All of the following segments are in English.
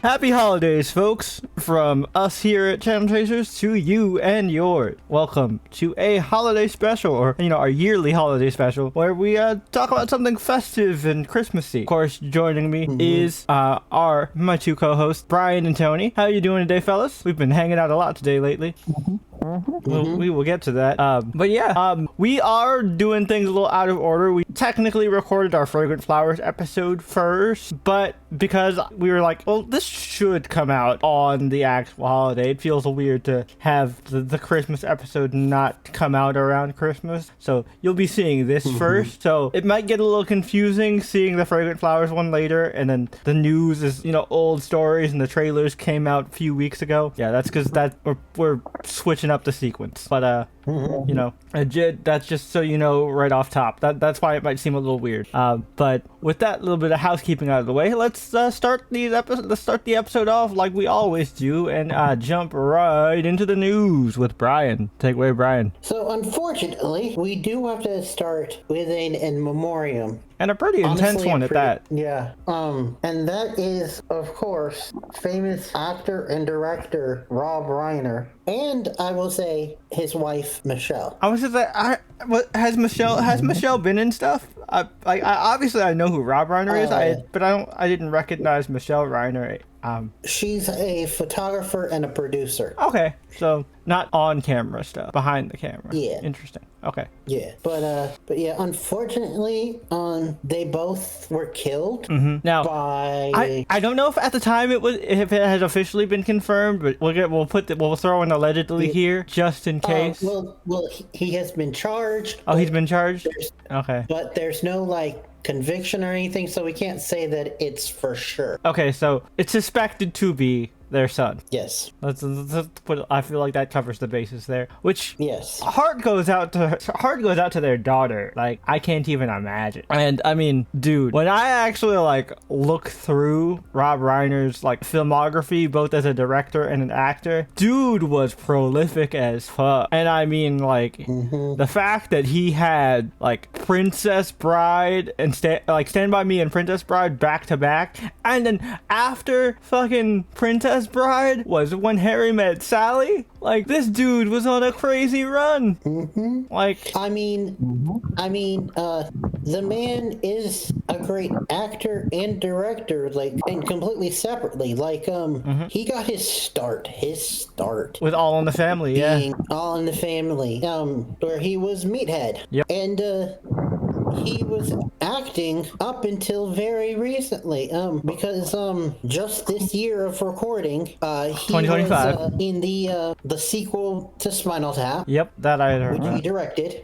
Happy holidays, folks, from us here at Channel Chasers to you and yours. Welcome to a holiday special, or, our yearly holiday special, where we talk about something festive and Christmassy. Of course, joining me is my two co-hosts, Brian and Tony. How you doing today, fellas? We've been hanging out a lot today lately. We will get to that. We are doing things a little out of order. We technically recorded our Fragrant Flowers episode first, but because we were like, well, this should come out on the actual holiday. It feels weird to have the Christmas episode not come out around Christmas. So you'll be seeing this first. So it might get a little confusing seeing the Fragrant Flowers one later, and then the news is, old stories and the trailers came out a few weeks ago. Yeah, that's because we're switching up the sequence, but that's just so you know right off top. That's why it might seem a little weird. But with that little bit of housekeeping out of the way, let's start the episode off like we always do, and jump right into the news with Brian. Take away, Brian. So unfortunately, we do have to start with an in memoriam. And a pretty intense one at that. Yeah. And that is, of course, famous actor and director Rob Reiner, and I will say his wife Michelle. I was just like, has Michelle been in stuff? I obviously I know who Rob Reiner is, but I didn't recognize Michelle Reiner. She's a photographer and a producer. Okay, so not on camera stuff, behind the camera. Yeah. Interesting. Okay. Yeah, but yeah, unfortunately, they both were killed. Now, by I don't know if at the time if it had officially been confirmed, but we'll throw in allegedly here just in case. Well, he has been charged. Oh, he's been charged. Okay. But there's no conviction or anything, so we can't say that it's for sure. Okay, so it's suspected to be their son. Yes. Let's put. I feel like that covers the bases there. Which yes, heart goes out to their daughter. Like, I can't even imagine. And I mean, dude, when I actually look through Rob Reiner's filmography, both as a director and an actor, dude was prolific as fuck. And I mean, the fact that he had Princess Bride and Stand By Me and Princess Bride back to back, and then after fucking Princess Bride was When Harry Met Sally. This dude was on a crazy run. I mean, the man is a great actor and director, and completely separately. He got his start with All in the Family, being All in the Family, where he was Meathead. Yep. And he was acting up until very recently, because just this year of recording, he 2025 was in the sequel to Spinal Tap. Yep, that I heard. Which he directed.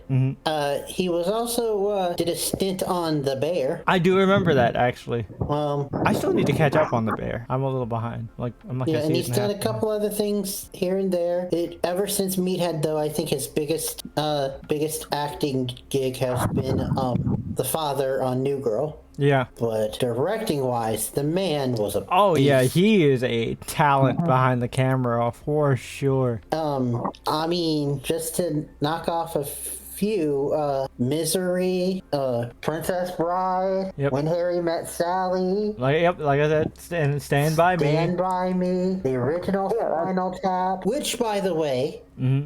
He was also did a stint on The Bear. I do remember that, actually. I still need to catch up on The Bear. I'm a little behind. I'm like and he's done a couple other things here and there. Ever since Meathead, though, I think his biggest acting gig has been the father on New Girl. Yeah. But directing-wise, the man was a beast. Yeah, he is a talent behind the camera for sure. I mean, just to knock off a few, Misery, Princess Bride, When Harry Met Sally. Like I said, Stand By Me. Stand By Me, the original Spinal Tap, which, by the way,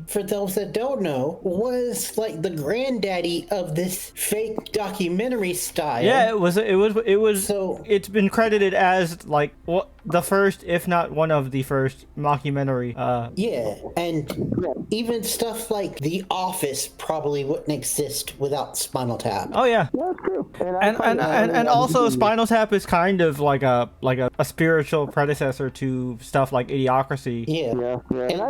for those that don't know, was the granddaddy of this fake documentary style. Yeah, it was. So it's been credited as the first, if not one of the first mockumentary. Yeah, and even stuff like The Office probably wouldn't exist without Spinal Tap. Oh yeah, that's true. And also Spinal Tap is kind of like a spiritual predecessor to stuff like Idiocracy. Yeah. And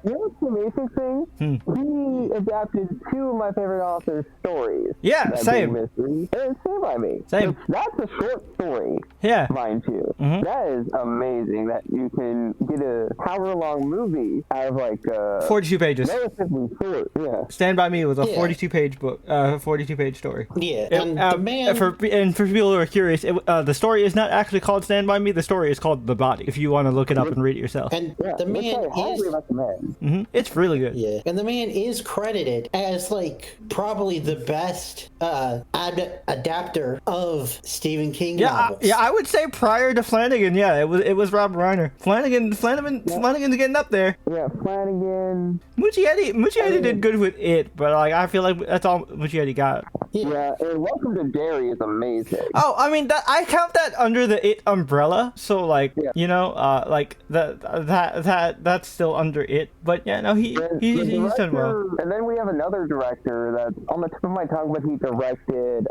what's the amazing thing? He adapted two of my favorite authors' stories. Yeah, same. And Stand By Me. Same. That's a short story. Yeah. Mind you. That is amazing that you can get a hour-long movie out of 42 pages. Relatively short. Yeah. Stand By Me was a 42-page book, 42-page story. Yeah, and the man... For people who are curious, the story is not actually called Stand By Me. The story is called The Body, if you want to look it up and read it yourself. And the man is... It's really good. Yeah, and the man is credited as, like, probably the best adapter of Stephen King novels. Yeah, I would say prior to Flanagan, it was Rob Reiner. Flanagan's getting up there. Yeah, Flanagan. Muschietti did good with it, but like I feel like that's all Muschietti got. Yeah, and Welcome to Derry is amazing. Oh, I mean I count that under the It umbrella, so like like that's still under It. But yeah, no, he's done well. And then we have another director that's on the tip of my tongue, but he directed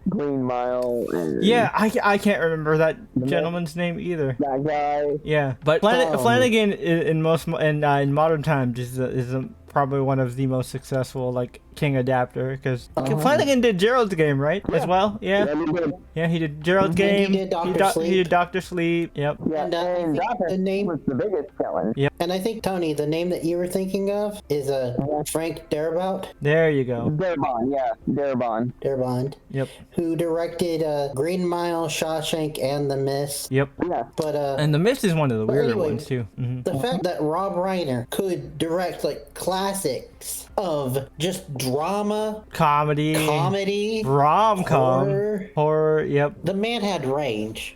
Green Mile. And yeah, I can't remember that gentleman's name either. That guy. Yeah, but Flanagan in modern times is probably one of the most successful like King adapter, because Flanagan did Gerald's Game, right? Yeah. As well. Yeah, he did Gerald's Game. He did Dr. Sleep. Yep. Yeah, and the name was the biggest challenge. Yep. And I think, Tony, the name that you were thinking of is Frank Darabont. There you go. Darabont. Yep. Who directed Green Mile, Shawshank, and The Mist. Yep. Yeah. But and The Mist is one of the weirder ones too. Mm-hmm. The fact that Rob Reiner could direct like classics of just drama, comedy, rom-com, horror. Yep. The man had range.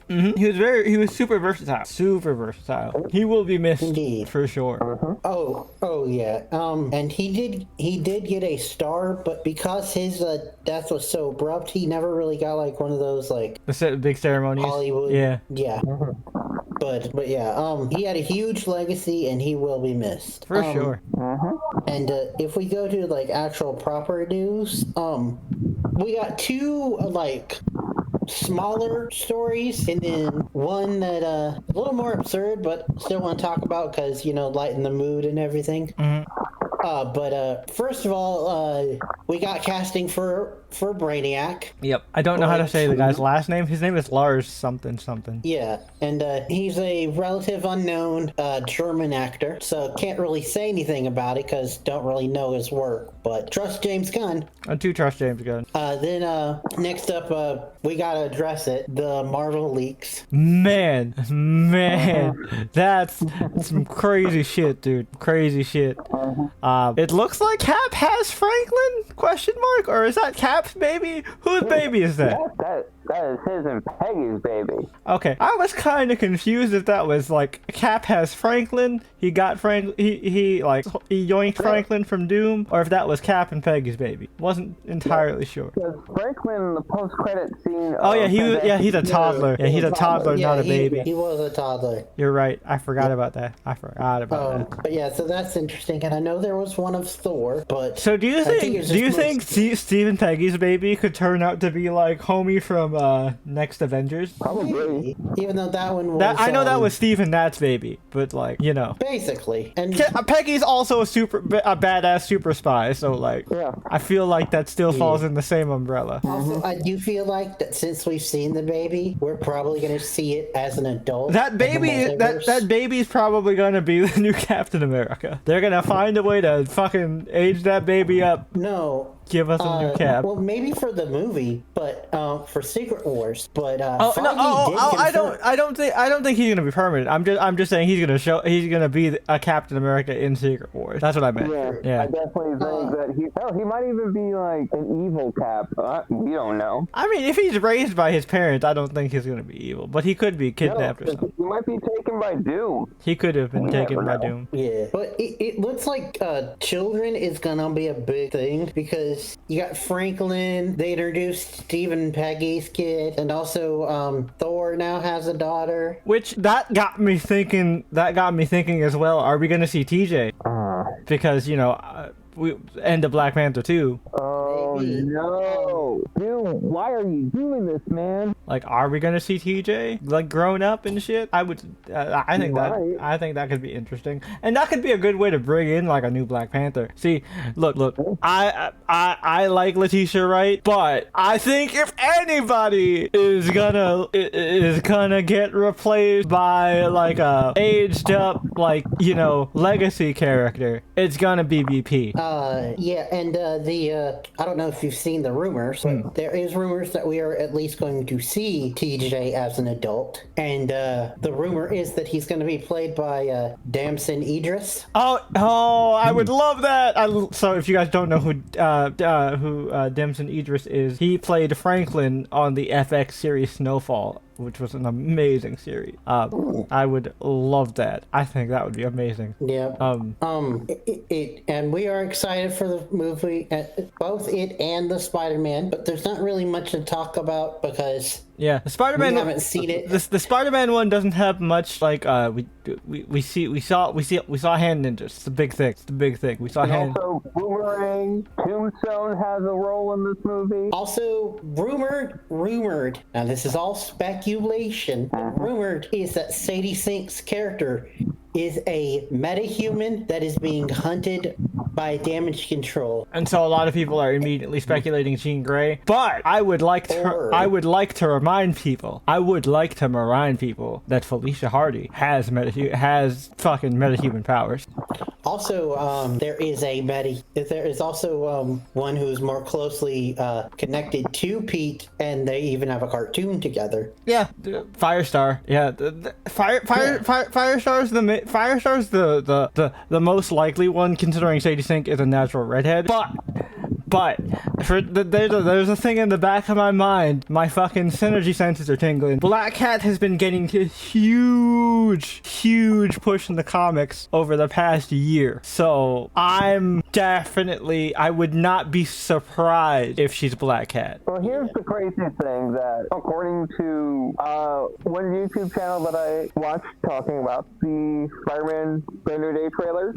He was super versatile. He will be missed. Indeed. For sure. Oh yeah. And he did get a star, but because his death was so abrupt, he never really got like one of those like the big ceremonies. Hollywood. Yeah. But yeah, he had a huge legacy, and he will be missed for sure. And if we go to like actual proper news, we got two like smaller stories, and then one that a little more absurd, but still want to talk about because lighten the mood and everything. But first of all, we got casting for Brainiac. Yep. I don't know how to say the guy's last name. His name is Lars something. Yeah, and he's a relative unknown German actor, so can't really say anything about it because don't really know his work. But trust James Gunn. I do trust James Gunn. Then next up, we gotta address it. The Marvel leaks. Man, that's some crazy shit, dude. Crazy shit. It looks like Cap has Franklin? ? Or is that Cap's baby? Whose baby is that? That is his and Peggy's baby. Okay, I was kind of confused if that was like Cap has Franklin. He got Franklin. He yoinked Franklin from Doom, or if that was Cap and Peggy's baby. Wasn't entirely sure. Because Franklin in the post-credit scene. Oh yeah, he's a toddler. Yeah, he's a toddler, not a baby. He was a toddler. You're right. I forgot about that. That. But yeah, so that's interesting. And I know there was one of Thor, but so do you think Steve and Peggy's baby could turn out to be like homie from next Avengers? Probably. Even though that one was I know that was Steve and Nat's baby, but like basically. And Peggy's also a badass super spy, so like I feel like that still falls in the same umbrella. Also, I do feel like that since we've seen the baby, we're probably going to see it as an adult. That baby is probably going to be the new Captain America. They're going to find a way to fucking age that baby up. No. Give us a new Cap. Well, maybe for the movie, but for Secret Wars. But I don't think he's gonna be permanent. I'm just saying he's gonna be a Captain America in Secret Wars. That's what I meant. Yeah. I definitely think that he might even be like an evil Cap. We don't know. I mean, if he's raised by his parents, I don't think he's gonna be evil, but he could be kidnapped or something. He might be taken by Doom. He could have been taken by Doom. Yeah, but it looks like children is gonna be a big thing because you got Franklin, they introduced Steve and Peggy's kid, and also Thor now has a daughter. Which that got me thinking as well. Are we gonna see TJ? Because we end of Black Panther 2. Oh no, dude! Why are you doing this, man? Like, are we gonna see TJ like grown up and shit? I would. I think that could be interesting, and that could be a good way to bring in like a new Black Panther. See, look. I like Letitia Wright, but I think if anybody is gonna get replaced by like a aged up like legacy character, it's gonna be BP. Yeah, and I don't know if you've seen the rumors, but there is rumors that we are at least going to see TJ as an adult, and the rumor is that he's going to be played by Damson Idris. Oh, I would love that. So if you guys don't know who Damson Idris is, he played Franklin on the FX series Snowfall, which was an amazing series. I would love that. I think that would be amazing. Yeah. And we are excited for the movie, both it and the Spider-Man, but there's not really much to talk about because the Spider-Man. We haven't seen it. The Spider-Man one doesn't have much. Like we saw hand ninjas. It's the big thing. We saw hand. Also, Boomerang, Tombstone has a role in this movie. Also, rumored. Now this is all speculation. Rumored is that Sadie Sink's character is a metahuman that is being hunted by damage control. And so a lot of people are immediately speculating Jean Grey. But I would like to remind people that Felicia Hardy has fucking metahuman powers. Also, there is also one who's more closely connected to Pete, and they even have a cartoon together. Yeah, Firestar. Yeah, Firestar's the most likely one, considering Sadie Sink is a natural redhead. But there's a thing in the back of my mind. My fucking synergy senses are tingling. Black Cat has been getting a huge push in the comics over the past year. So I would not be surprised if she's Black Cat. Well, here's the crazy thing that, according to one YouTube channel that I watched talking about the Spider-Man Brand New Day trailer,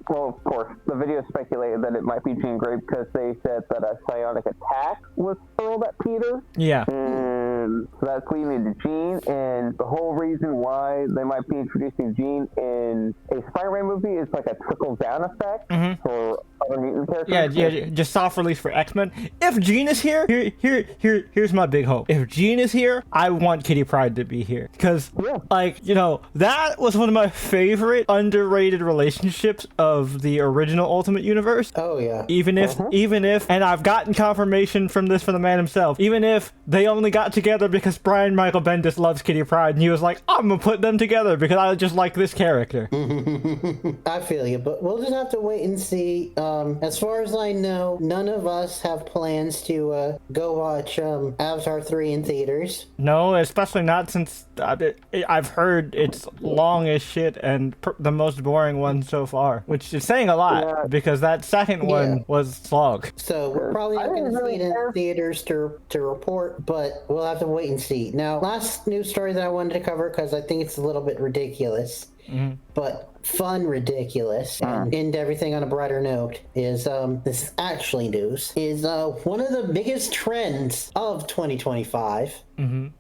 of course, the video speculated that it might be Jean Grey because they said that a psionic attack was hurled at Peter. Yeah. And so that's leading to Jean, and the whole reason why they might be introducing Jean in a Spider-Man movie is like a trickle-down effect for other mutant characters. Yeah, just soft release for X-Men. If Jean is here, here's my big hope. If Jean is here, I want Kitty Pryde to be here. Because, that was one of my favorite underrated relationships of the original Ultimate Universe. Oh, yeah. Even if, and I've gotten confirmation from this from the man himself, even if they only got together because Brian Michael Bendis loves Kitty Pryde, and he was like, I'm gonna put them together because I just like this character. I feel you, but we'll just have to wait and see. As far as I know, none of us have plans to go watch Avatar 3 in theaters. No, especially not since I've heard it's long as shit and the most boring one so far, which is saying a lot because that second one was slog. So we're probably not going to see it in theaters to report, but we'll have to wait and see. Now, last news story that I wanted to cover, because I think it's a little bit ridiculous, but fun ridiculous, and end everything on a brighter note, is this is actually news, is one of the biggest trends of 2025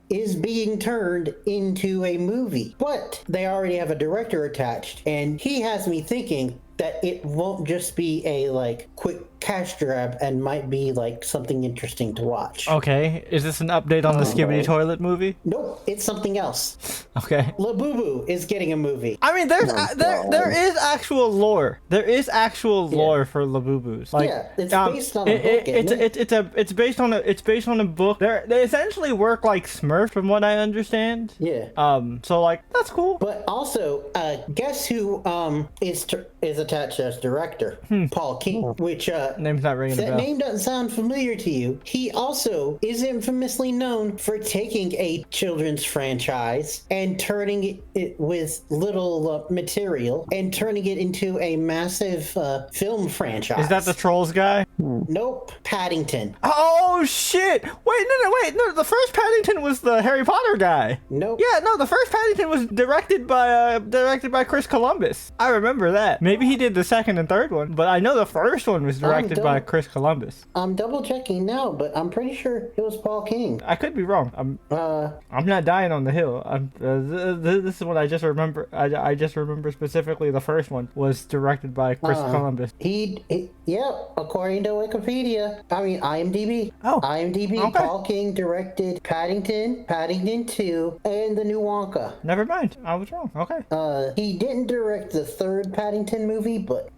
is being turned into a movie. But they already have a director attached, and he has me thinking that it won't just be a quick cash grab and might be something interesting to watch. Okay, is this an update on the Skibidi Toilet movie? Nope, it's something else. Okay. Labubu is getting a movie. I mean, there is actual lore. There is actual lore for Labubus. It's based on a book. It's based on a book. They essentially work like Smurfs, from what I understand. Yeah. So that's cool. But also, guess who is attached as director? Paul King, which name's not ringing a bell. That name doesn't sound familiar to you. He also is infamously known for taking a children's franchise and turning it with little material and turning it into a massive film franchise. Is that the Trolls guy? Nope. Paddington. Oh shit! Wait, no. The first Paddington was the Harry Potter guy. Nope. Yeah, no. The first Paddington was directed by Chris Columbus. I remember that. Maybe he did the second and third one, but I know the first one was directed directed by Chris Columbus. I'm double checking now, but I'm pretty sure it was Paul King. I could be wrong. I'm not dying on the hill. This is what I just remember. I just remember specifically the first one was directed by Chris Columbus. According to Wikipedia, IMDb. Oh, IMDb. okay. Paul King directed Paddington, Paddington 2, and the new Wonka. Never mind. I was wrong. Okay. He didn't direct the third Paddington movie, but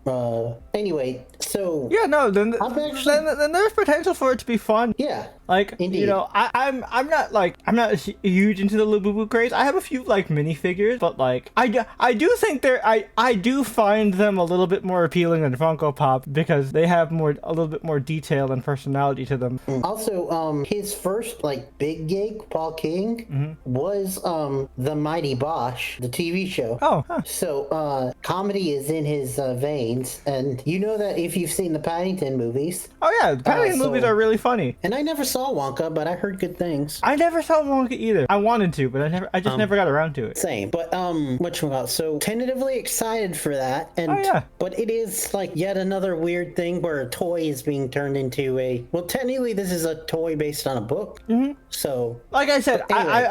anyway, so Yeah, no. Then there's potential for it to be fun. yeah. Like, Indeed. you know, I'm not huge into the Labubu craze. I have a few like minifigures, but like I do think I do find them a little bit more appealing than Funko Pop because they have a little bit more detail and personality to them. Also, his first like big gig, Paul King, was The Mighty Bosch, the TV show. Oh, huh. So comedy is in his veins, and you know that if you've seen the Paddington movies. Oh yeah, the Paddington movies are really funny. And I never saw Wonka, but I heard good things. I never saw Wonka either. I wanted to, but I just never got around to it. Same, but whatchamacallit? So tentatively excited for that, and but it is like yet another weird thing where a toy is being turned into a. Well, technically, this is a toy based on a book. So, like I said, anyway.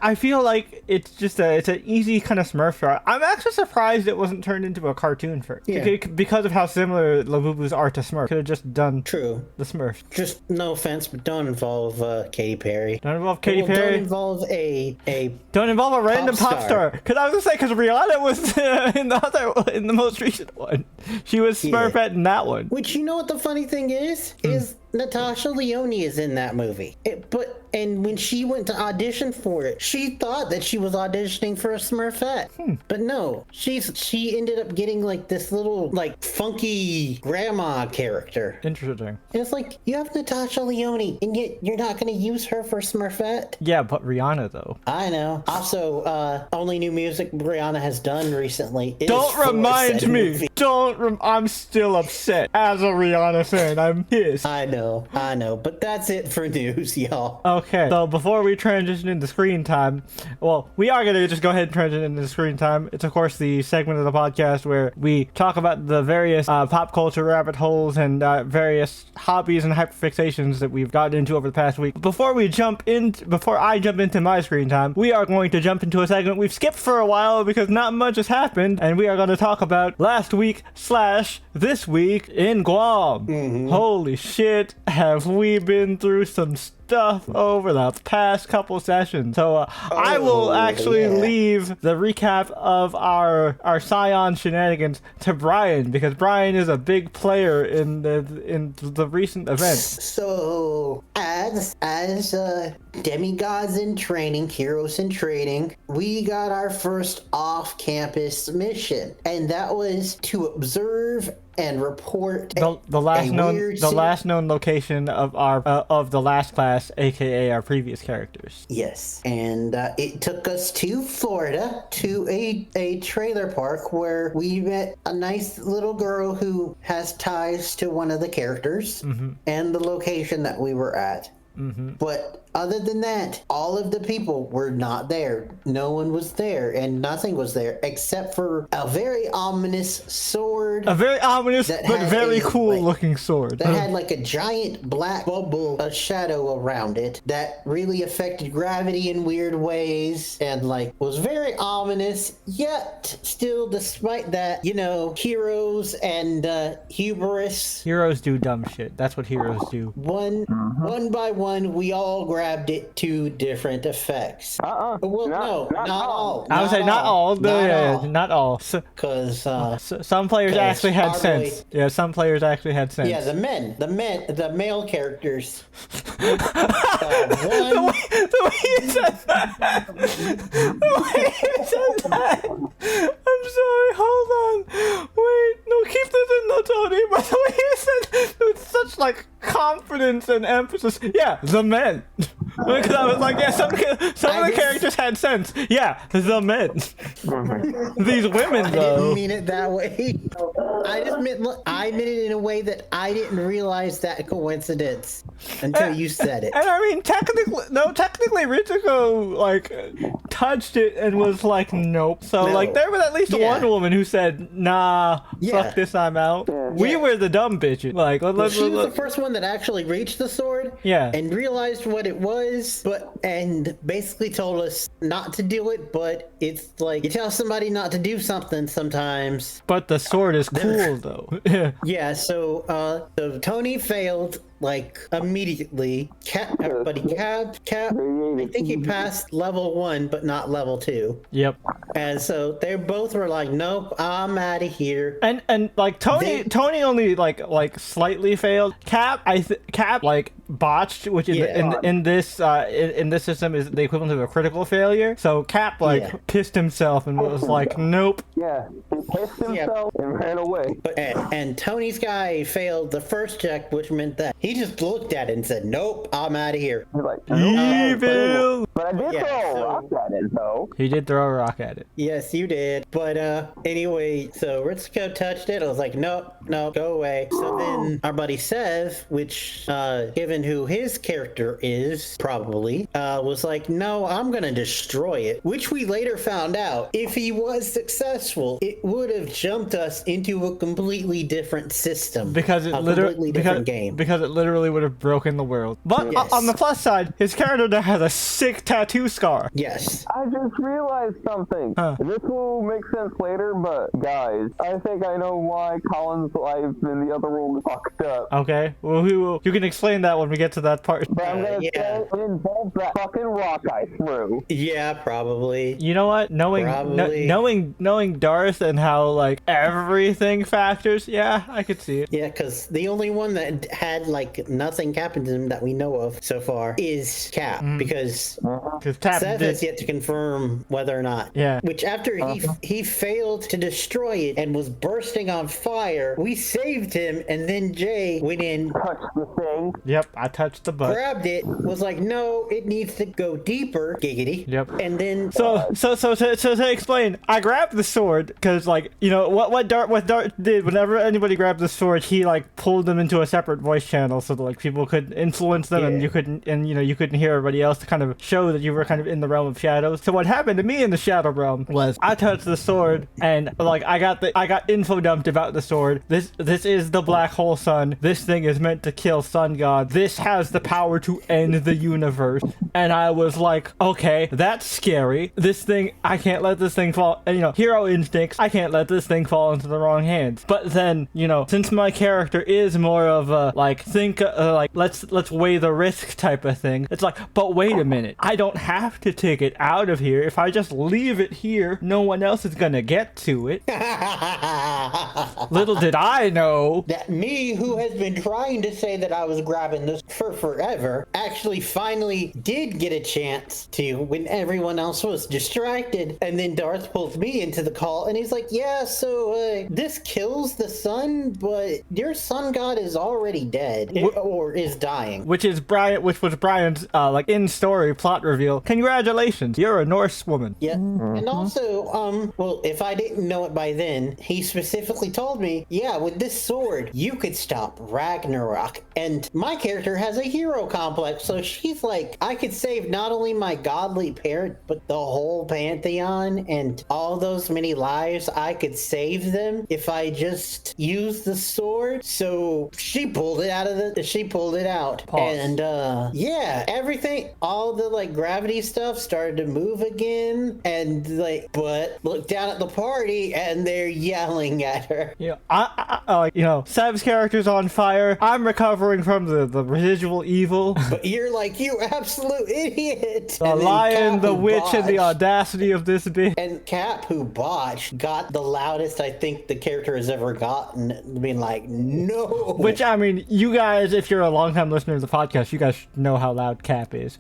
I feel like it's just it's an easy kind of Smurf story. I'm actually surprised it wasn't turned into a cartoon first. Yeah. Because of how similar Labubu's are to Smurf. Could have just done True. the Smurfs. Just no offense, but don't involve Katy Perry. Don't involve Katy Well, Perry. Don't involve Don't involve a random pop star. Because I was gonna say, because Rihanna was in the most recent one. She was Smurfette in that one. Which, you know what the funny thing is Natasha Lyonne is in that movie. And when she went to audition for it, she thought that she was auditioning for a Smurfette. But no, she ended up getting like this little like funky grandma character. Interesting. And it's like, you have Natasha Lyonne, and yet you're not going to use her for Smurfette? Yeah, but Rihanna though. I know. Also, only new music Rihanna has done recently is Don't for remind said me. movie. I'm still upset as a Rihanna fan. I'm pissed. I know. But that's it for news, y'all. Okay, so before we transition into screen time, well, we are going to just go ahead and transition into screen time. It's, of course, the segment of the podcast where we talk about the various pop culture rabbit holes and various hobbies and hyperfixations that we've gotten into over the past week. Before I jump into my screen time, we are going to jump into a segment we've skipped for a while because not much has happened, and we are going to talk about last week / this week in Guam. Holy shit, have we been through some stuff over the past couple sessions. So I will actually leave the recap of our Scion shenanigans to Brian, because Brian is a big player in the recent events. So as demigods in training, heroes in training, we got our first off-campus mission, and that was to observe and report the last known location of the last class, aka our previous characters. Yes, and it took us to Florida to a trailer park where we met a nice little girl who has ties to one of the characters and the location that we were at. But other than that, all of the people were not there. No one was there, and nothing was there except for a very ominous sword. A very ominous but very cool looking sword. That had like a giant black bubble, a shadow around it that really affected gravity in weird ways, and like was very ominous. Yet still, despite that, heroes and hubris. Heroes do dumb shit. That's what heroes do. One by one, we all grabbed it to different effects. Well, no, not all. I would say not all. Not all. Because some players actually had sense. Yeah, some players actually had sense. Yeah, the male characters. The way you said that. I'm sorry. Hold on. Wait. No, keep this in the Tony. But the way you said with such like confidence and emphasis. Yeah, the men. Because I was like, yeah, some of the characters had sense. Yeah, the men. These women, though. I didn't mean it that way. I meant it in a way that I didn't realize that coincidence until you said it. And I mean, technically, Ritsuko, like, touched it and was like, nope. So No. like there was at least Yeah. one woman who said, nah, Yeah. fuck this, I'm out. Yeah. We were the dumb bitches. Like, She was the first one that actually reached the sword, Yeah. and realized what it was, and basically told us not to do it. But it's like you tell somebody not to do something sometimes. But the sword is cool though. Yeah. So Tony failed like immediately. Everybody Cap. I think he passed level 1, but not level 2. Yep. And so they both were like, "Nope, I'm out of here." And like Tony only like slightly failed. Cap Cap like botched, which in this system is the equivalent of a critical failure. So Cap pissed himself and was like, nope. Yeah, he pissed himself and ran away. But and Tony's guy failed the first check, which meant that he just looked at it and said, "Nope, I'm out of here." He's like, Evil. but I did throw a rock at it though. He did throw a rock at it. Yes, you did. But anyway, so Ritsuko touched it. I was like, "Nope, no, go away." So then our buddy Sev, which given who his character is, probably was like, "No, I'm gonna destroy it." Which we later found out, if he was successful, it would have jumped us into a completely different system, Because it completely different game. Because it literally would have broken the world. But Yes. on the plus side, his character now has a sick tattoo scar. Yes. I just realized something. Huh. This will make sense later, but guys, I think I know why Colin's life in the other room is fucked up. Okay. Well, you can explain that when we get to that part. But I'm gonna say it involves that fucking rock I threw. Yeah, probably. You know what? Probably. Knowing Darth and how like everything factors, yeah, I could see it. Yeah, because the only one that had like nothing happen to him that we know of so far is Cap, because Because Cap Seth did. has yet to confirm whether or not. Yeah. Which after he failed to destroy it and was bursting on fire, we saved him, and then Jay went in, Touch the thing. Yep, I touched the butt. grabbed it, was like, "No, it needs to go deeper." Giggity. Yep. And then So to explain, I grabbed the sword because, like, you know what Dart did. Whenever anybody grabbed the sword, he like pulled them into a separate voice channel so that like people could influence them, and you couldn't hear everybody else to kind of show that you were kind of in the realm of shadows. So what happened to me in the shadow realm was I touched the sword and like I got info dumped about the sword. This is the black hole sun. This thing is meant to kill sun god. This has the power to end the universe. And I was like, okay, that's scary. This thing, I can't let this thing fall. And, hero instincts, I can't let this thing fall into the wrong hands. But then, since my character is more of a let's weigh the risk type of thing. It's like, but wait a minute, I don't have to take it out of here. If I just leave it here, no one else is gonna get to it. Little did I know. that me, who has been trying to say that I was grabbing this for forever, actually finally did get a chance to when everyone else was distracted. And then Darth pulls me into the call and he's like, "Yeah, so this kills the sun, but your sun god is already dead or is dying." Which was Brian's like in story plot reveal. Congratulations, you're a Norse woman. Yeah. And also, well, if I didn't know it by then, he specifically told me, "Yeah, with this sword, you could stop Ragnarok." And my character has a hero complex, so she's like, I could save not only my godly parent, but the whole pantheon and all those many lives. I could save them if I just use the sword. So she pulled it out. Pause. And yeah, everything, all the like gravity stuff started to move again, and like, but look down at the party and they're yelling at her. Seb's character's on fire. I'm recovering from the residual evil. But you're like, "You absolute idiot." The And then lion, Cap, the who witch, and the botched- audacity of this bitch. And Cap, who botched, got the loudest I think the character has ever gotten, being like, "No." Which, I mean, you guys, if you're a longtime listener of the podcast, you guys know how loud Cap is.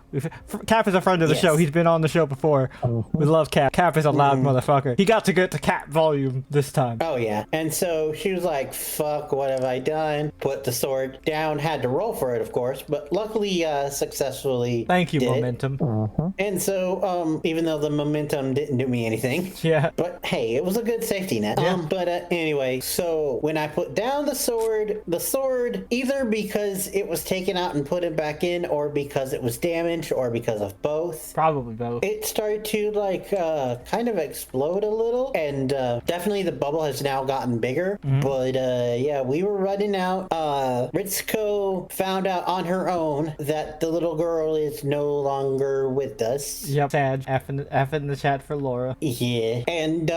Cap is a friend of the Yes. show. He's been on the show before. We love Cap. Cap is a loud motherfucker. He got to get to Cap volume this time. Oh yeah. And so she was like, "Fuck, what have I done?" Put the sword down, had to roll for it, of course, but luckily successfully Thank you, did it. momentum. And so even though the momentum didn't do me anything, Yeah. but hey, it was a good safety net. Yeah. But anyway, so when I put down the sword, either because it was taken out and put it back in, or because it was damaged, or because of both, both. Probably both. It started to like kind of explode a little, and definitely the bubble has now gotten bigger. But yeah, we were running out. Ritsuko found out on her own that the little girl is no longer with us. Yep. Sad. F in the chat for Laura. Yeah. And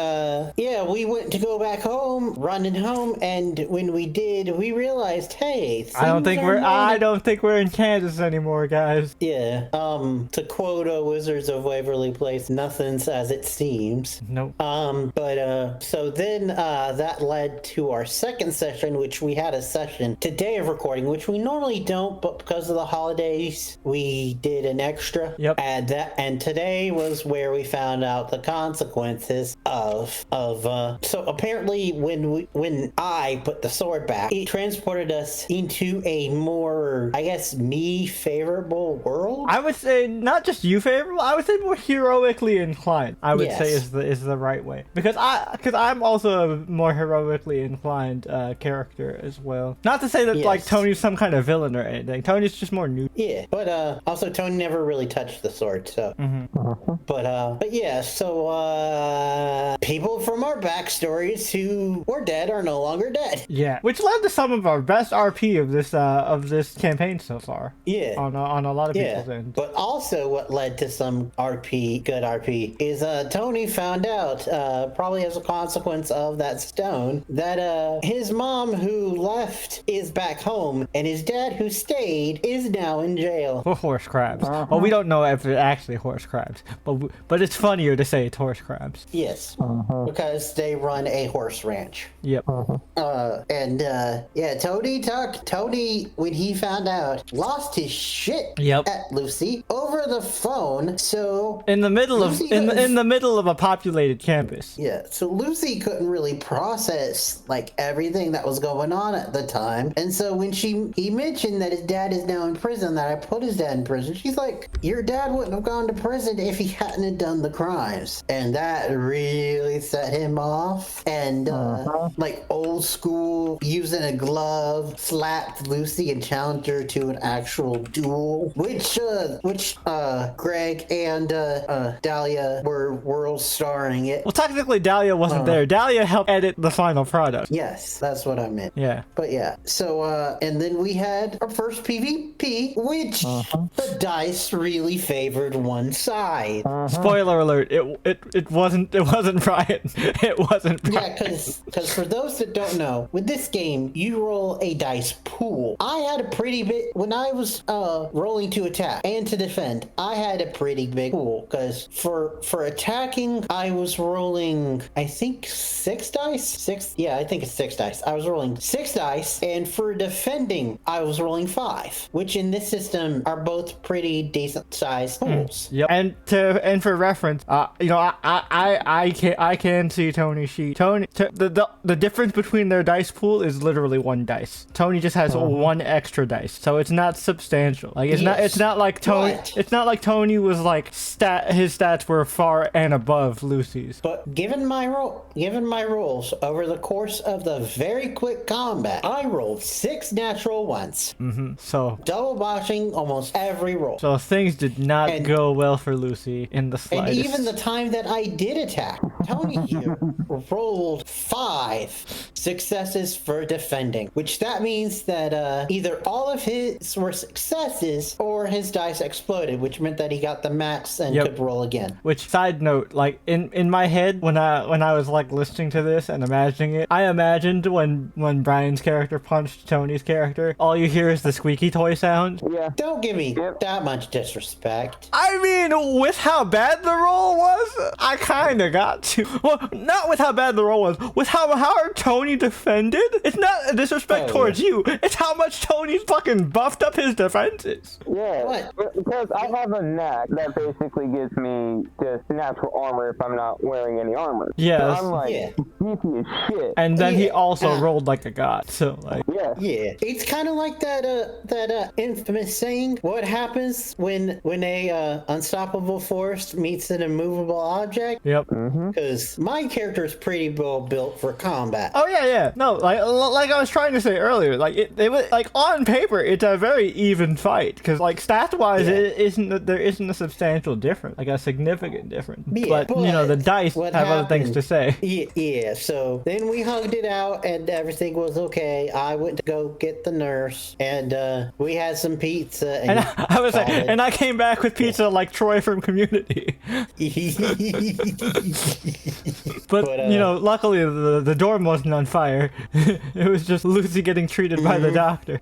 yeah, we went to go back home, running home, and when we did, we realized, hey, I don't think we're in Kansas anymore, guys. Yeah. To quote Wizards of Waverly Place, nothing's as it seems. Nope. But so then that led to our second session, which we had a session today of recording, which we normally don't, but because of the holidays, we did an extra. Yep. And today was where we found out the consequences of so apparently when I put the sword back, it transported us into a more, I guess, me favorable world. I would say not just you favorable. I would say more heroically inclined. I would say is the right way, because I'm also a more heroically inclined character as well. Not to say that like Tony's some kind of villain or anything. Tony's just more new. Yeah, but also Tony never really touched the sword, so. But yeah, so people from our backstories who were dead are no longer dead. Yeah, which led to some of our best RP of this campaign so far. Yeah, on a lot of people's ends. But also, what led to some good RP, is Tony found out, probably as a consequence of that stone, that his mom who left is back home, and his dad who stayed is now in jail. For horse crabs. Well, we don't know if it's actually horse crabs, but it's funnier to say it's horse crabs. Yes, because they run a horse ranch. Yep. And yeah, Tony, when he found out, lost his shit at Lucy over the phone. So in the middle in the middle of a populated campus. Yeah, so Lucy couldn't really process like everything that was going on at the time, and so when he mentioned that his dad is now in prison, that I put his dad in prison, she's like, your dad wouldn't have gone to prison if he hadn't have done the crimes, and that really set him off. And like old school, using a glove, slapped Lucy and challenged her to an actual duel, which Greg and Dahlia were world starring it. Well, technically Dahlia wasn't there. Dahlia helped edit the final product. Yes, that's what I meant. Yeah. But yeah, so and then we had our first PvP, which the dice really favored one side. Spoiler alert! It wasn't Brian. It wasn't Brian. Yeah, because for those that don't know, with this game, you roll a dice pool. I had a pretty big, when I was rolling to attack and to defend, I had a pretty big pool, because for attacking, I was rolling, I think 6 dice? Yeah, I think it's 6 dice. I was rolling 6 dice, and for defending, I was rolling 5, which in this system are both pretty decent sized pools. Yep. And for reference, I can see Tony's sheet. The difference between their dice pool is literally 1 dice. Tony just has 1 extra dice, so it's not substantial. Like it's not like Tony. But, it's not like Tony was like his stats were far and above Lucy's. But given my rolls over the course of the very quick combat, I rolled 6 natural ones. So double botching almost every roll. So things did not go well for Lucy in the slightest. And even the time that I did attack, Tony here rolled 5 successes for defending, which that means that either all of his were successes or his dice exploded, which meant that he got the max and could roll again. Which, side note, like in my head when I was like listening to this and imagining it, I imagined when Brian's character punched Tony's character, all you hear is the squeaky toy sound. Yeah. Don't give me that much disrespect. I mean, with how bad the roll was, I kind of got to. Well, not with how bad the roll was, with how hard Tony defended. It's not a disrespect towards you. It's how much Tony fucking buffed up his defenses. Yeah, What? because I have a knack that basically gives me just natural armor if I'm not wearing any armor. Yeah. So I'm like, beefy as shit. And then he also rolled like a god, so like. Yeah. It's kind of like that infamous saying, what happens when a unstoppable force meets an immovable object? Yep. Because because my character is pretty well built for combat. Oh yeah. No, like I was trying to say earlier, like it was like on paper, it's a very even fight because like stat wise, there isn't a substantial difference, like a significant difference. Yeah, but you know, the dice have other things to say. Yeah. So then we hugged it out, and everything was okay. I went to go get the nurse, and we had some pizza. And I was like, and I came back with pizza like Troy from Community. But you know, luckily the dorm wasn't on fire. It was just Lucy getting treated by the doctor.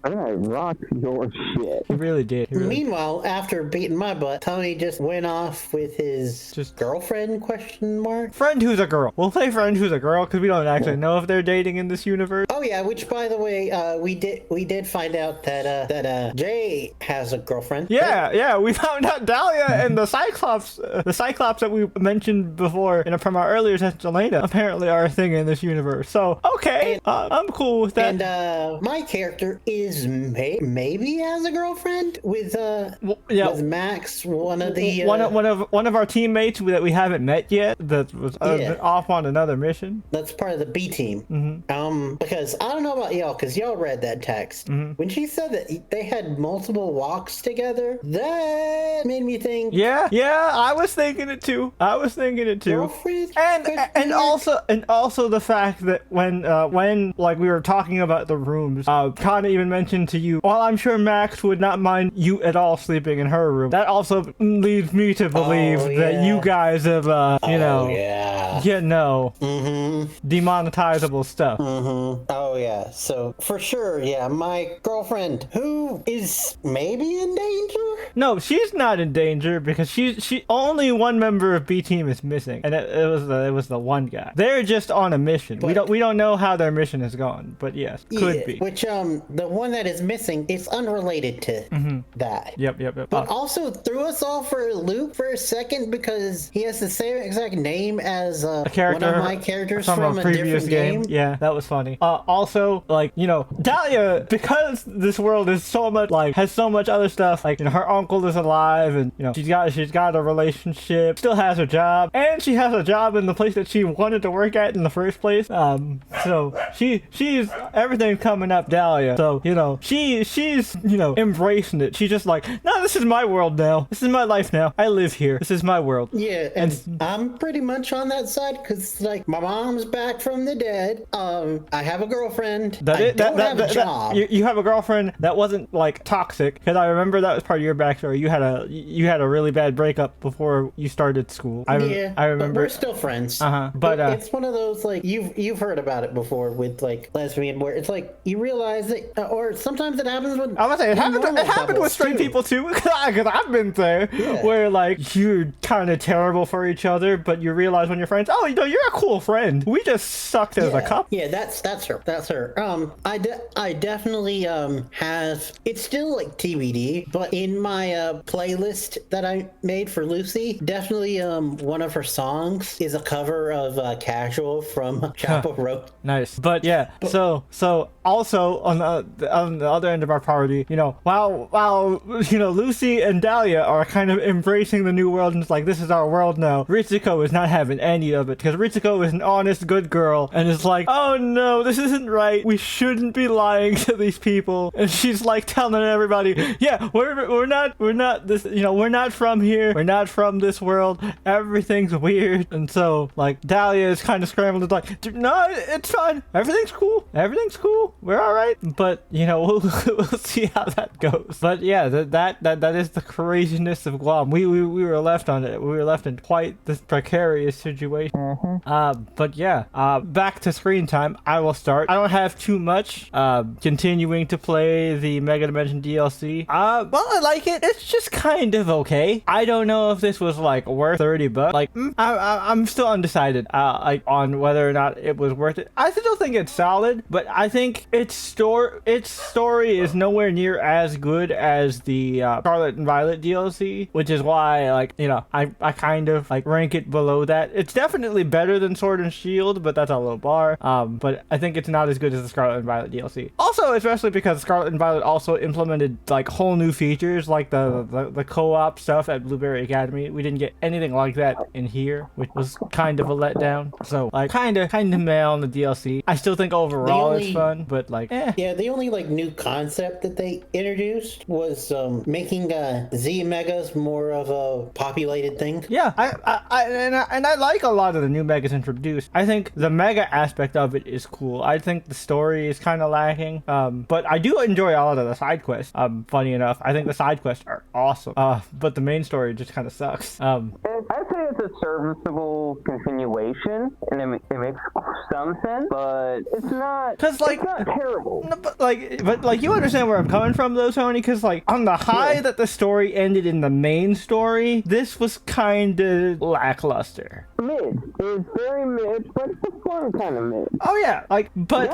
I rocked your shit. He really did. Meanwhile, after beating my butt, Tony just went off with his girlfriend, question mark? Friend who's a girl. We'll say friend who's a girl because we don't actually know if they're dating in this universe. Oh yeah, which by the way, we did find out that Jay has a girlfriend. Yeah, we found out Dahlia and the Cyclops that we mentioned before from our earlier test, Elena, apparently are a thing in this universe. So okay, I'm cool with that. And my character is maybe has a girlfriend with with Max, one of our teammates that we haven't met yet, that was off on another mission. That's part of the B team. Because I don't know about y'all, because y'all read that text. When she said that they had multiple walks together, that made me think. Yeah, I was thinking it too. Girlfriend? And also the fact that when like we were talking about the rooms, Kana even mentioned to you, while I'm sure Max would not mind you at all sleeping in her room, that also leads me to believe that you guys have demonetizable stuff. Oh yeah, so for sure, my girlfriend, who is maybe in danger. No, she's not in danger because she only one member of B team is missing, and it was the one guy. They're just on a mission. But we don't know how their mission is going, but yes, could be. Which the one that is missing is unrelated to that. Yep. But also threw us all for a loop for a second because he has the same exact name as a character, one of my characters from a previous game. Yeah, that was funny. Also, like, you know, Dahlia, because this world is so much has so much other stuff. Like, you know, her uncle is alive, and you know she's got a relationship, still has her job, and she has a job in the place that she wanted to work at in the first place. So she's everything's coming up Dahlia. So you know she's embracing it. She's just like, no, this is my world now. This is my life now. I live here. This is my world. Yeah, and I'm pretty much on that side because like my mom's back from the dead. I have a girlfriend. I don't have a job. You have a girlfriend that wasn't like toxic, because I remember that was part of your backstory. You had a really bad breakup before you started school. I remember. But we're still friends. But it's one of those like you've heard about it before with like lesbian, where it's like you realize that, or sometimes it happens with. I was saying it happened with straight people too, because I've been there, where like you're kind of terrible for each other, but you realize when you're friends, oh, you know, you're a cool friend. We just sucked as a couple. Yeah, that's her. That's her. I definitely have. It's still like TBD, but in my playlist that I made for Lucy, definitely one of her songs is a cover of "Casual" from Chapel Road. Nice, but yeah. So also on the other end of our party, you know, while you know Lucy and Dahlia are kind of embracing the new world and it's like, this is our world now, Ritsuko is not having any of it, because Ritsuko is an honest, good girl, and is like, oh no, this isn't right. We shouldn't be lying to these people. And she's like telling everybody, yeah, we're not this, you know, we're not from here. We're not from this world. Everything's weird. And so like Dahlia is kind of scrambled. It's like, no, it's fine. Everything's cool. We're all right. But you know, we'll see how that goes. But yeah, that is the craziness of Guam. We were left on it. We were left in quite this precarious situation. But yeah, back to screen time. I will start. I don't have too much. Continuing to play the Mega Dimension DLC. Well, I like it. It's just kind of okay. I don't know if this was like worth $30. Like, I'm still undecided. Like on whether or not it was worth it. I still think it's solid, but I think its story is nowhere near as good as the Scarlet and Violet DLC, which is why, like, you know, I kind of like rank it below that. It's definitely better than Sword and Shield, but that's a low bar. But I think it's not as good as the Scarlet and Violet DLC. Also, especially because Scarlet and Violet also implemented like whole new features, like the co-op stuff at Blueberry Academy. We didn't get anything like that in here. year, which was kind of a letdown. So like kind of meh on the DLC. I still think overall it's fun, but like Yeah, the only like new concept that they introduced was making Z megas more of a populated thing. Yeah, I like a lot of the new megas introduced. I think the mega aspect of it is cool. I think the story is kind of lacking, but I do enjoy all of the side quests. Funny enough, I think the side quests are awesome. But the main story just kind of sucks. I'd say it's a serviceable continuation, and it makes some sense, but it's not. It's not terrible. No, but like you understand where I'm coming from, though, Tony. Because like on the high that the story ended in the main story, this was kind of lackluster. Mid. It's very mid, but it's a fun kind of mid. Oh yeah, like but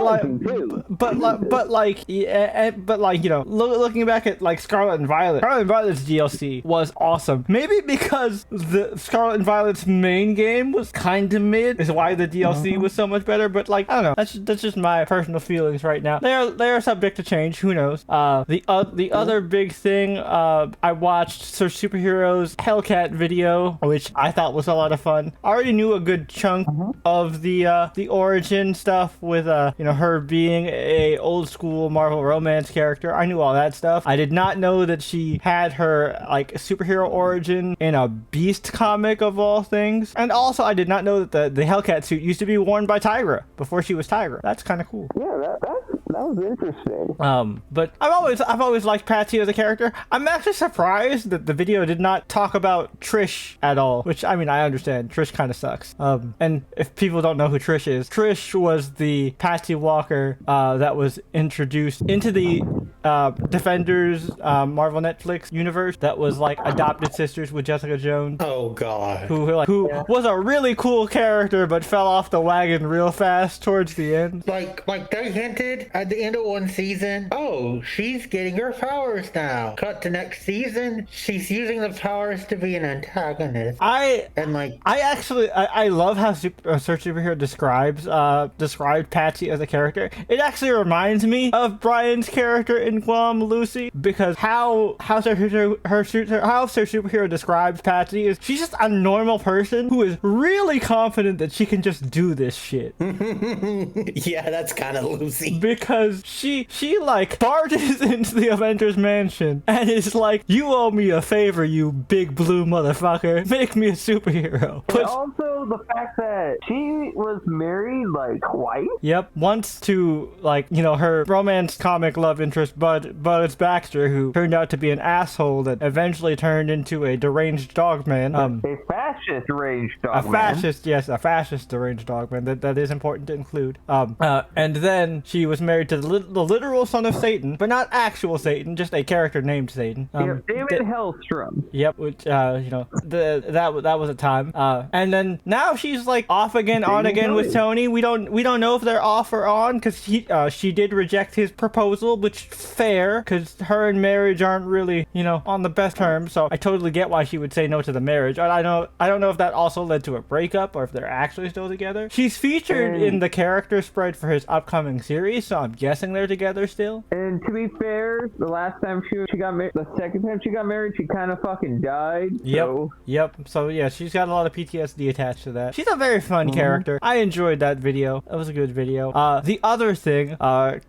you know, looking back at like Scarlet and Violet's DLC was awesome. Maybe because the Scarlet and Violet's main game was kind of mid is why the DLC was so much better. But like I don't know, that's just my personal feelings right now. They are subject to change. Who knows? The other big thing, I watched Sir Superhero's Hellcat video, which I thought was a lot of fun. I already knew a good chunk of the origin stuff with you know, her being a old school Marvel romance character. I knew all that stuff. I did not know that she had her like superhero origin in a Beast comic of all things, and also I did not know that the Hellcat suit used to be worn by Tigra before she was Tigra. That's kind of cool. Yeah, that was interesting. But I've always liked Patsy as a character. I'm actually surprised that the video did not talk about Trish at all, which I mean I understand. Trish kind of sucks. And if people don't know who Trish is, Trish was the Patsy Walker that was introduced into the Defenders Marvel Netflix universe that was like adopted sisters with Jessica Jones. Oh god. Who was a really cool character but fell off the wagon real fast towards the end. Like they hinted at the end of one season, oh, she's getting her powers now. Cut to next season, she's using the powers to be an antagonist. I love how Search Superhero described Patsy as a character. It actually reminds me of Brian's character in Guam, Lucy, because how Search Superhero describes Patsy is she's just a normal person who is really confident that she can just do this shit. Yeah, that's kind of Lucy. Because she like barges into the Avengers mansion and is like, you owe me a favor, you big blue motherfucker. Make me a superhero. And also the fact that she was married like twice. Yep. Once to like, you know, her romance comic love interest Bud Baxter, who turned out to be an asshole that eventually turned into a deranged dogman. A fascist deranged dogman. A fascist deranged dogman. That is important to include. And then she was married to the literal son of Satan, but not actual Satan, just a character named Satan. David Hellstrom. Yep, which you know, that was a time. And then now she's like off again, on again with Tony. We don't know if they're off or on because she did reject his proposal, which fair because her and marriage aren't really, you know, on the best terms. So I totally get why she would say no to the marriage. I don't know if that also led to a breakup or if they're actually still together. She's featured in the character spread for his upcoming series, so I'm guessing they're together still. And to be fair, the last time she got married, the second time she got married, she kind of fucking died. Yep. So yeah, she's got a lot of PTSD attached to that. She's a very fun character. I enjoyed that video. That was a good video. The other thing,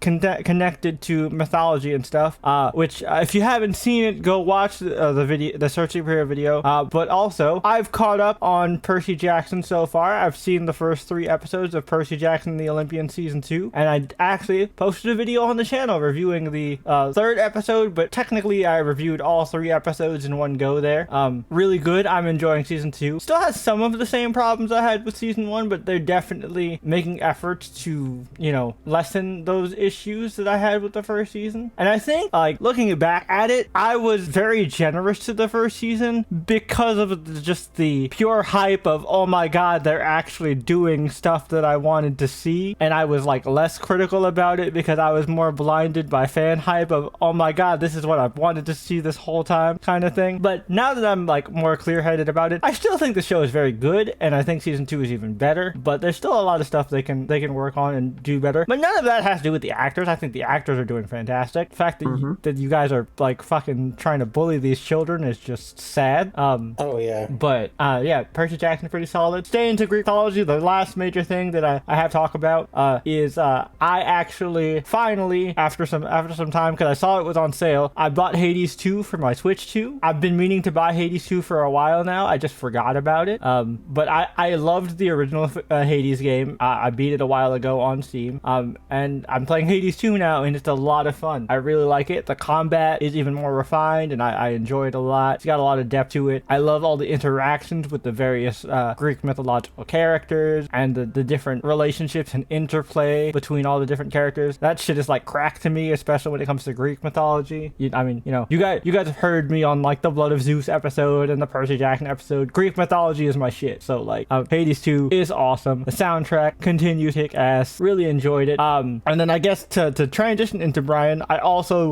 connected to mythology and stuff, which if you haven't seen it, go watch the Search Superhero video. But also, I've caught up on Percy Jackson so far. I've seen the first 3 episodes of Percy Jackson the Olympian Season 2, and I actually posted a video on the channel reviewing the 3rd episode, but technically I reviewed all 3 episodes in one go there. Really good. I'm enjoying Season 2. Still has some of the same problems I had with Season 1, but they're definitely making efforts to, you know, lessen those issues that I had with the first season. And I think, like, looking back at it, I was very generous to the first season because of just the pure hype of, oh my god, they're actually doing stuff that I wanted to see, and I was like less critical about about it because I was more blinded by fan hype of, oh my god, this is what I've wanted to see this whole time kind of thing. But now that I'm like more clear-headed about it, I still think the show is very good, and I think season 2 is even better. But there's still a lot of stuff they can work on and do better. But none of that has to do with the actors. I think the actors are doing fantastic. The fact that that you guys are like fucking trying to bully these children is just sad. Oh yeah. But yeah, Percy Jackson pretty solid. Staying to Greek mythology, the last major thing that I have to talk about is I actually finally after some time, because I saw it was on sale, I bought Hades 2 for my Switch 2. I've been meaning to buy Hades 2 for a while now. I just forgot about it. But I loved the original Hades game. I beat it a while ago on Steam. And I'm playing Hades 2 now, and it's a lot of fun. I really like it. The combat is even more refined, and I enjoy it a lot. It's got a lot of depth to it. I love all the interactions with the various Greek mythological characters and the different relationships and interplay between all the different characters. That shit is like crack to me, especially when it comes to Greek mythology. You guys have heard me on like the Blood of Zeus episode and the Percy Jackson episode. Greek mythology is my shit. So like Hades 2 is awesome. The soundtrack continues to kick ass. Really enjoyed it. And then I guess to transition into Brian, I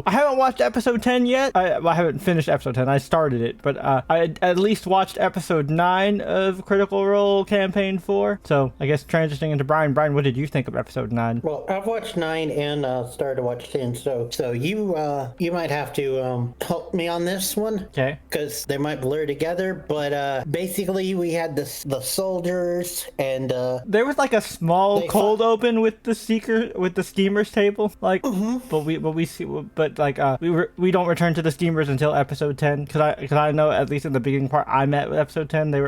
haven't watched episode 10 yet. I haven't finished episode 10. I started it, but I at least watched episode 9 of Critical Role Campaign 4. So I guess transitioning into Brian. Brian, what did you think of episode 9? Well, I've watched 9 and started to watch 10, so you might have to help me on this one. Okay. Because they might blur together, but basically we had the soldiers and there was like a small cold open with the schemers table, like, but we don't return to the schemers until episode 10, because I know at least in the beginning part I met with episode 10 we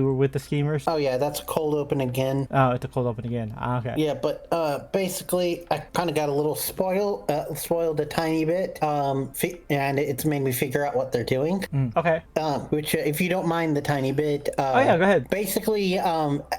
were with the schemers. Oh yeah, that's a cold open again. Oh, it's a cold open again. Okay. Yeah, but basically I kind of got a little spoiled a tiny bit, and it's made me figure out what they're doing. Okay. Which if you don't mind the tiny bit, oh yeah, go ahead. Basically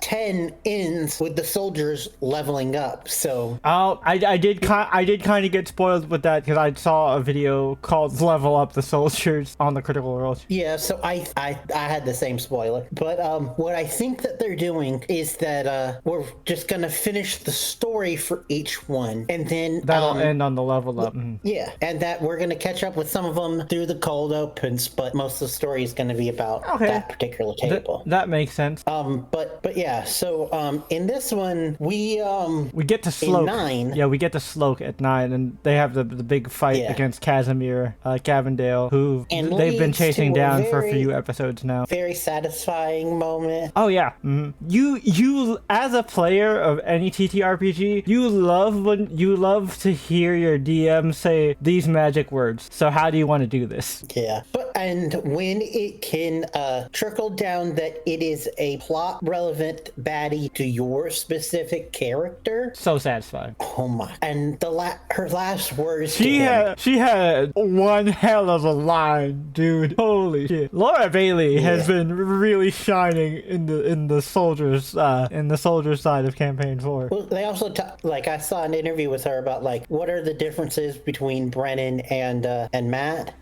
10 ends with the soldiers leveling up. So I did kind of get spoiled with that, because I saw a video called "Level Up the Soldiers" on the Critical Role. Yeah, so I had the same spoiler, but what I think that they're doing is that we're just gonna finish the story for each one, and then that'll end on the level up. Yeah, and that we're gonna catch up with some of them through the cold opens, but most of the story is gonna be about that particular table. That makes sense. But yeah, so in this one we get to Sloke. 9. Yeah, we get to Sloke at 9, and they have the big fight against Casimir Cavendale, who they've been chasing down for a few episodes now. Very satisfying moment. Oh yeah. You as a player of any TTRPG, you love to hear your DM say these magic words. So how do you want to do this? Yeah. And when it can trickle down that it is a plot relevant baddie to your specific character. So satisfying. Oh my. And her last words. She had one hell of a line, dude. Holy shit. Laura Bailey has been really shining in the soldiers side of campaign 4. Well, they also I saw an interview with her about like what are the differences between Brennan and Matt,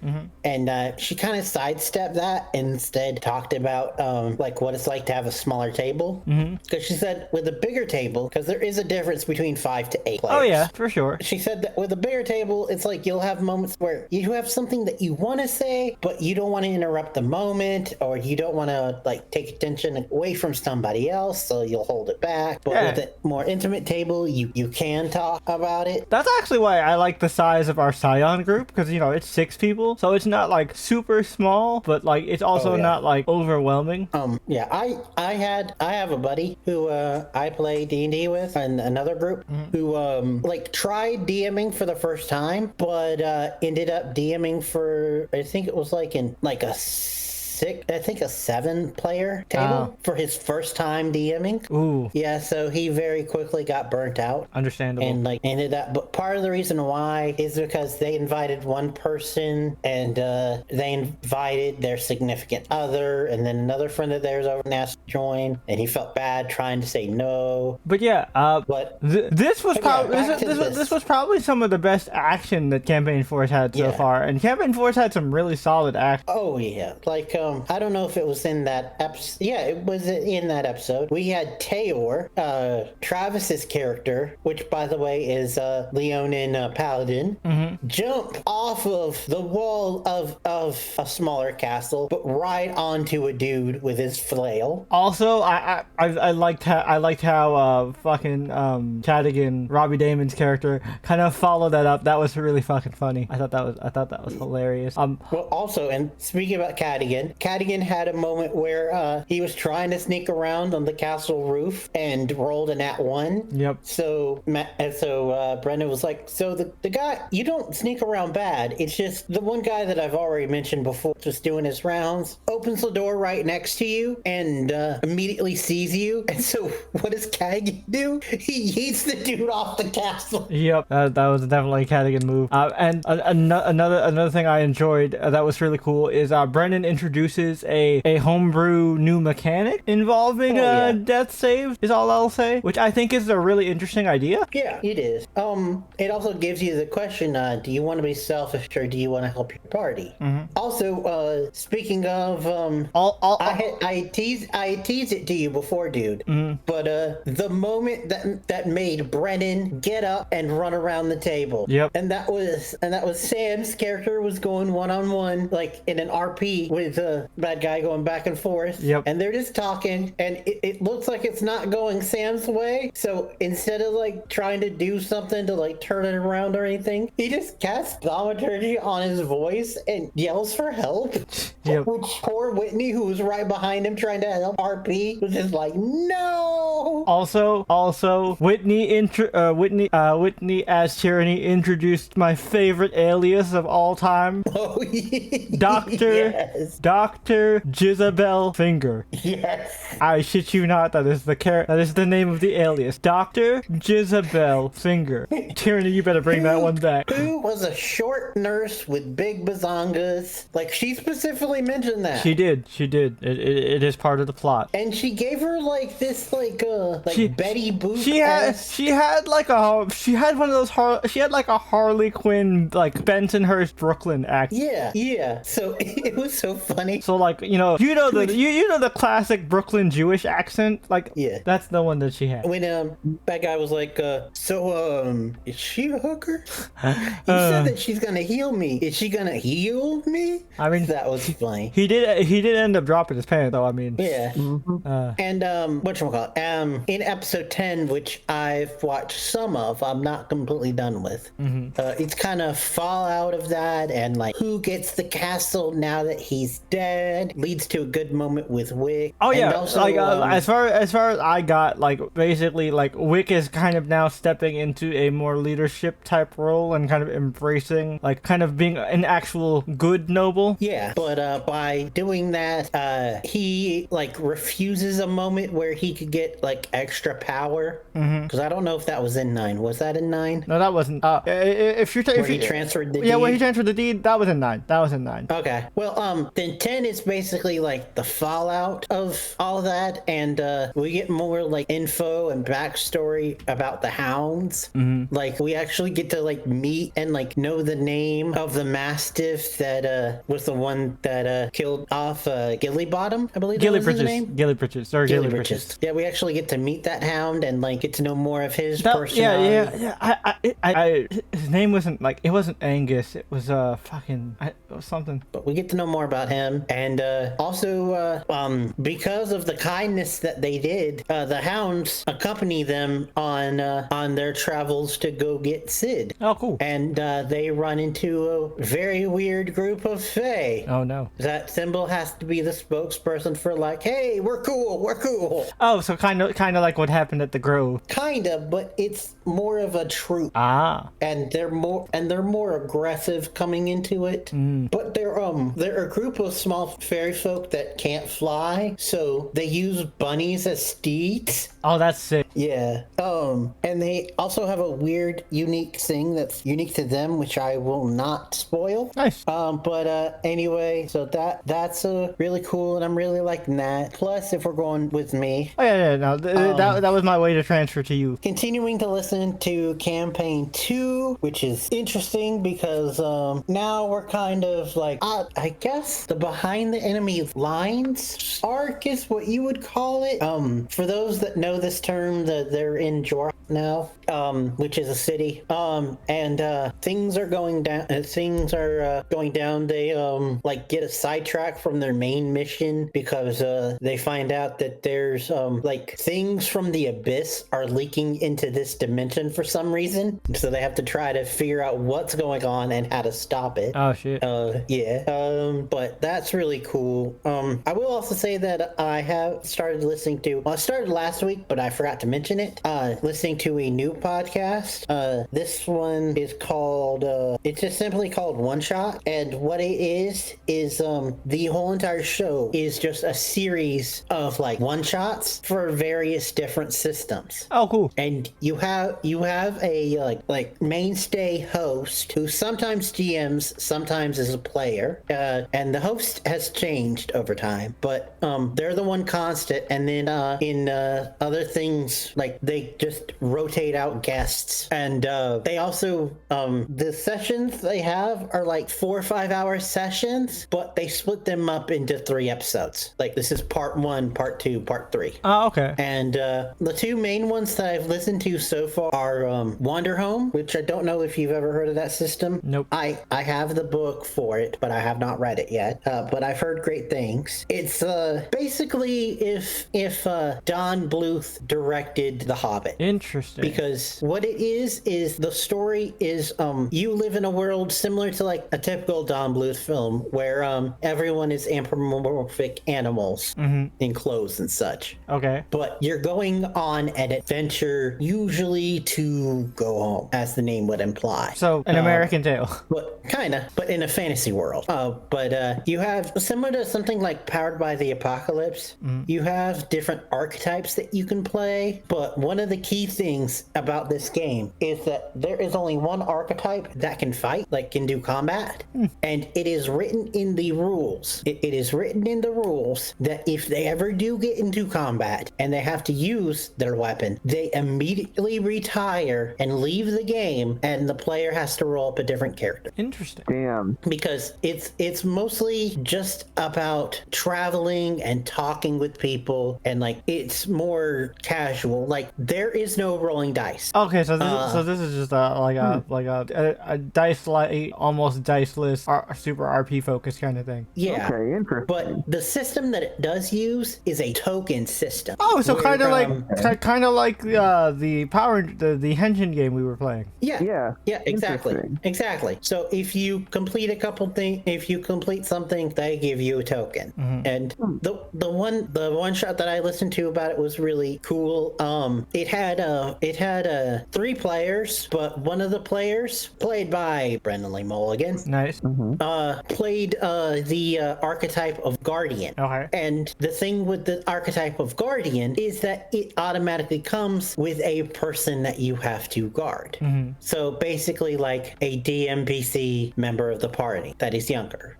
and she kind of sidestepped that and instead talked about like what it's like to have a smaller table, because she said with a bigger table, because there is a difference between 5 to 8 players. Oh yeah, for sure. She said that with a bigger table, it's like you'll have moments where you have something that you want to say, but you don't want to interrupt the moment, or you don't want to like take attention away from somebody else, so you'll hold it back. But with a more intimate table, you can talk about it. That's actually why I like the size of our Scion group, because it's 6 people, so it's not like super small, but like it's also not like overwhelming. Yeah, I have a buddy who I play D&D with, and another group who like tried DMing for the first time, but ended up DMing for, I think it was like in like a 7-player table for his first time DMing. Ooh. Yeah, so he very quickly got burnt out. Understandable. And like ended up, but part of the reason why is because they invited one person, and they invited their significant other, and then another friend of theirs over and asked to join, and he felt bad trying to say no. But yeah, this was probably some of the best action that Campaign 4 has had so far, and Campaign 4 has had some really solid action. Oh yeah, like I don't know if it was in that episode. Yeah, it was in that episode. We had Tayor, Travis's character, which by the way is Leonin Paladin, jump off of the wall of a smaller castle, but right onto a dude with his flail. Also, I liked how fucking Cadigan, Robbie Damon's character, kind of followed that up. That was really fucking funny. I thought that was hilarious. Well, also, and speaking about Cadigan had a moment where he was trying to sneak around on the castle roof and rolled a nat 1. Yep. So Brendan was like, so the guy, you don't sneak around bad. It's just the one guy that I've already mentioned before, just doing his rounds, opens the door right next to you and immediately sees you. And so what does Cadigan do? He yeets the dude off the castle. Yep, that was definitely a Cadigan move. And another thing I enjoyed that was really cool is Brendan introduces a homebrew new mechanic involving death saves, is all I'll say, which I think is a really interesting idea. Yeah, it is. It also gives you the question, do you want to be selfish or do you want to help your party? Also, speaking of, I teased it to you before, dude, but the moment that made Brennan get up and run around the table. Yep. And that was Sam's character was going one-on-one, like in an RP with a bad guy going back and forth. Yep. And they're just talking, and it looks like it's not going Sam's way. So instead of like trying to do something to like turn it around or anything, he just casts thaumaturgy on his voice and yells for help. Yep. Which poor Whitney, who was right behind him trying to help RP, was just like, no. Also, Whitney as Tyranny introduced my favorite alias of all time. Oh, yes. Dr. Jezebel Finger. Yes. I shit you not, that is the name of the alias. Dr. Jezebel Finger. Tyranny, you better bring that one back. Who was a short nurse with big bazongas? Like, she specifically mentioned that. She did. It is part of the plot. And she gave her like this, like Betty Boop. She had like a Harley Quinn, like Bensonhurst, Brooklyn act. Yeah. So it was so funny. So like you know the classic Brooklyn Jewish accent, like Yeah. that's the one that she had. When that guy was like, is she a hooker? You said that she's gonna heal me. Is she gonna heal me? I mean, that was funny. He did end up dropping his pants though. I mean, Yeah. And whatchamacallit, in episode 10, which I've watched some of, I'm not completely done with. It's kind of fallout of that, and like who gets the castle now that he's dead leads to a good moment with Wick. Oh yeah, and also, like as far as I got, like basically like Wick is kind of now stepping into a more leadership type role and kind of embracing like kind of being an actual good noble. Yeah, but by doing that, he like refuses a moment where he could get like extra power. Because I don't know if that was in 9. Was that in 9? No, that wasn't. If he transferred the deed? where he transferred the deed, that was in 9. Okay. Well, then 10 is basically like the fallout of all that, and we get more like info and backstory about the hounds. Like we actually get to like meet and like know the name of the mastiff that was the one that killed off Gillybottom, I believe. Gilly that was his name. Gilly Bridges. Yeah, we actually get to meet that hound and like get to know more of his personality. Yeah. His name wasn't like, it wasn't Angus. It was it was something. But we get to know more about him, and also because of the kindness that they did, the hounds accompany them on their travels to go get Sid. Oh, cool. And they run into a very weird group of Fae. Oh no. That symbol has to be the spokesperson for like, hey, we're cool. Oh, so kind of like what happened at the Grove. Kinda, but it's more of a troop. Ah. And they're more aggressive coming into it. But they're a group of small fairy folk that can't fly, so they use bunnies as steeds. Oh, that's sick. Yeah. And they also have a weird, unique thing that's unique to them, which I will not spoil. Nice. But anyway, so that's really cool, and I'm really liking that. Plus, if we're going with me, Oh yeah, no, that was my way to transfer to you. continuing to listen to Campaign 2, which is interesting because now we're kind of like, I guess the behind the enemy lines arc is what you would call it. For those that know this term, they're in Jorah now, which is a city. And things are going down. Going down. They like get a sidetrack from their main mission because they find out that there's like things from the abyss are leaking into this dimension for some reason. So they have to try to figure out what's going on and how to stop it. Oh shit. Yeah. But that's really cool. I will also say that I have started listening to. Well, I started last week, but I forgot to mention it. Listening to a new podcast. This one is called. It's just simply called One Shot, and what it is the whole entire show is just a series of like one shots for various different systems. Oh, cool. And you have a like mainstay host who sometimes GMs, sometimes is a player, and the host has changed over time, but they're the one constant. And then in other things, like they just rotate out guests, and they also the sessions they have are like 4 or 5 hour sessions, but they split them up into 3 episodes. Like this is part 1, part 2, part 3. Oh, okay. And the 2 main ones that I've listened to so far are Wander Home, which I don't know if you've ever heard of that system. Nope. I have the book for it, but I have not read it yet. But I've heard great things. It's basically if Don Bluth directed The Hobbit. Interesting. Because what it is the story is you live in a world similar to like a typical Don Bluth film where everyone is anthropomorphic animals in clothes and such. Okay. But you're going on an adventure, usually to go home, as the name would imply. So an American Tale. But kinda, but in a fantasy world. But you have, similar to something like Powered by the Apocalypse, you have different archetypes that you can play. But one of the key things about this game is that there is only one archetype that can fight, like can do combat. And it is written in the rules. It is written in the rules that if they ever do get into combat and they have to use their weapon, they immediately retire and leave the game, and the player has to roll up a different character. Interesting. Damn. Because it's mostly just about traveling and talking with people, and like it's more casual. Like there is no rolling dice. Okay, so this is just a dice light, almost diceless, super RP focused kind of thing. Yeah. Okay, interesting. But the system that it does use is a token system. Oh, so where, kind of like the Henshin game we were playing. Yeah, exactly. Interesting. So if you complete a couple things, if you complete something, they give you a token. And the one shot that I listened to about it was really cool. It had 3 players, but one of the players, played by Brendan Lee Mulligan, Nice. played the archetype of Guardian. Okay. And the thing with the archetype of Guardian is that it automatically comes with a person that you have to guard. So basically like a DMPC member of the party that is younger.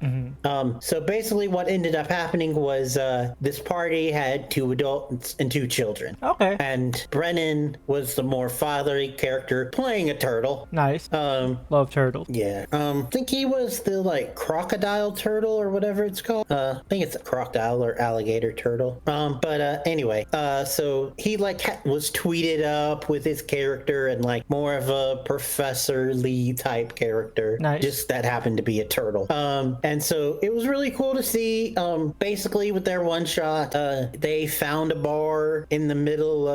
So basically what ended up happening was this party had 2 adults and 2 children. Okay. And Brennan was the more fatherly character playing a turtle. Nice. Love turtles. Yeah. I think he was the like crocodile turtle or whatever it's called. I think it's a crocodile or alligator turtle. But anyway, so he like was tweeted up with his character and like more of a Professor Lee type character. Nice. Just that happened to be a turtle. And so it was really cool to see. Basically with their one shot, they found a bar in the middle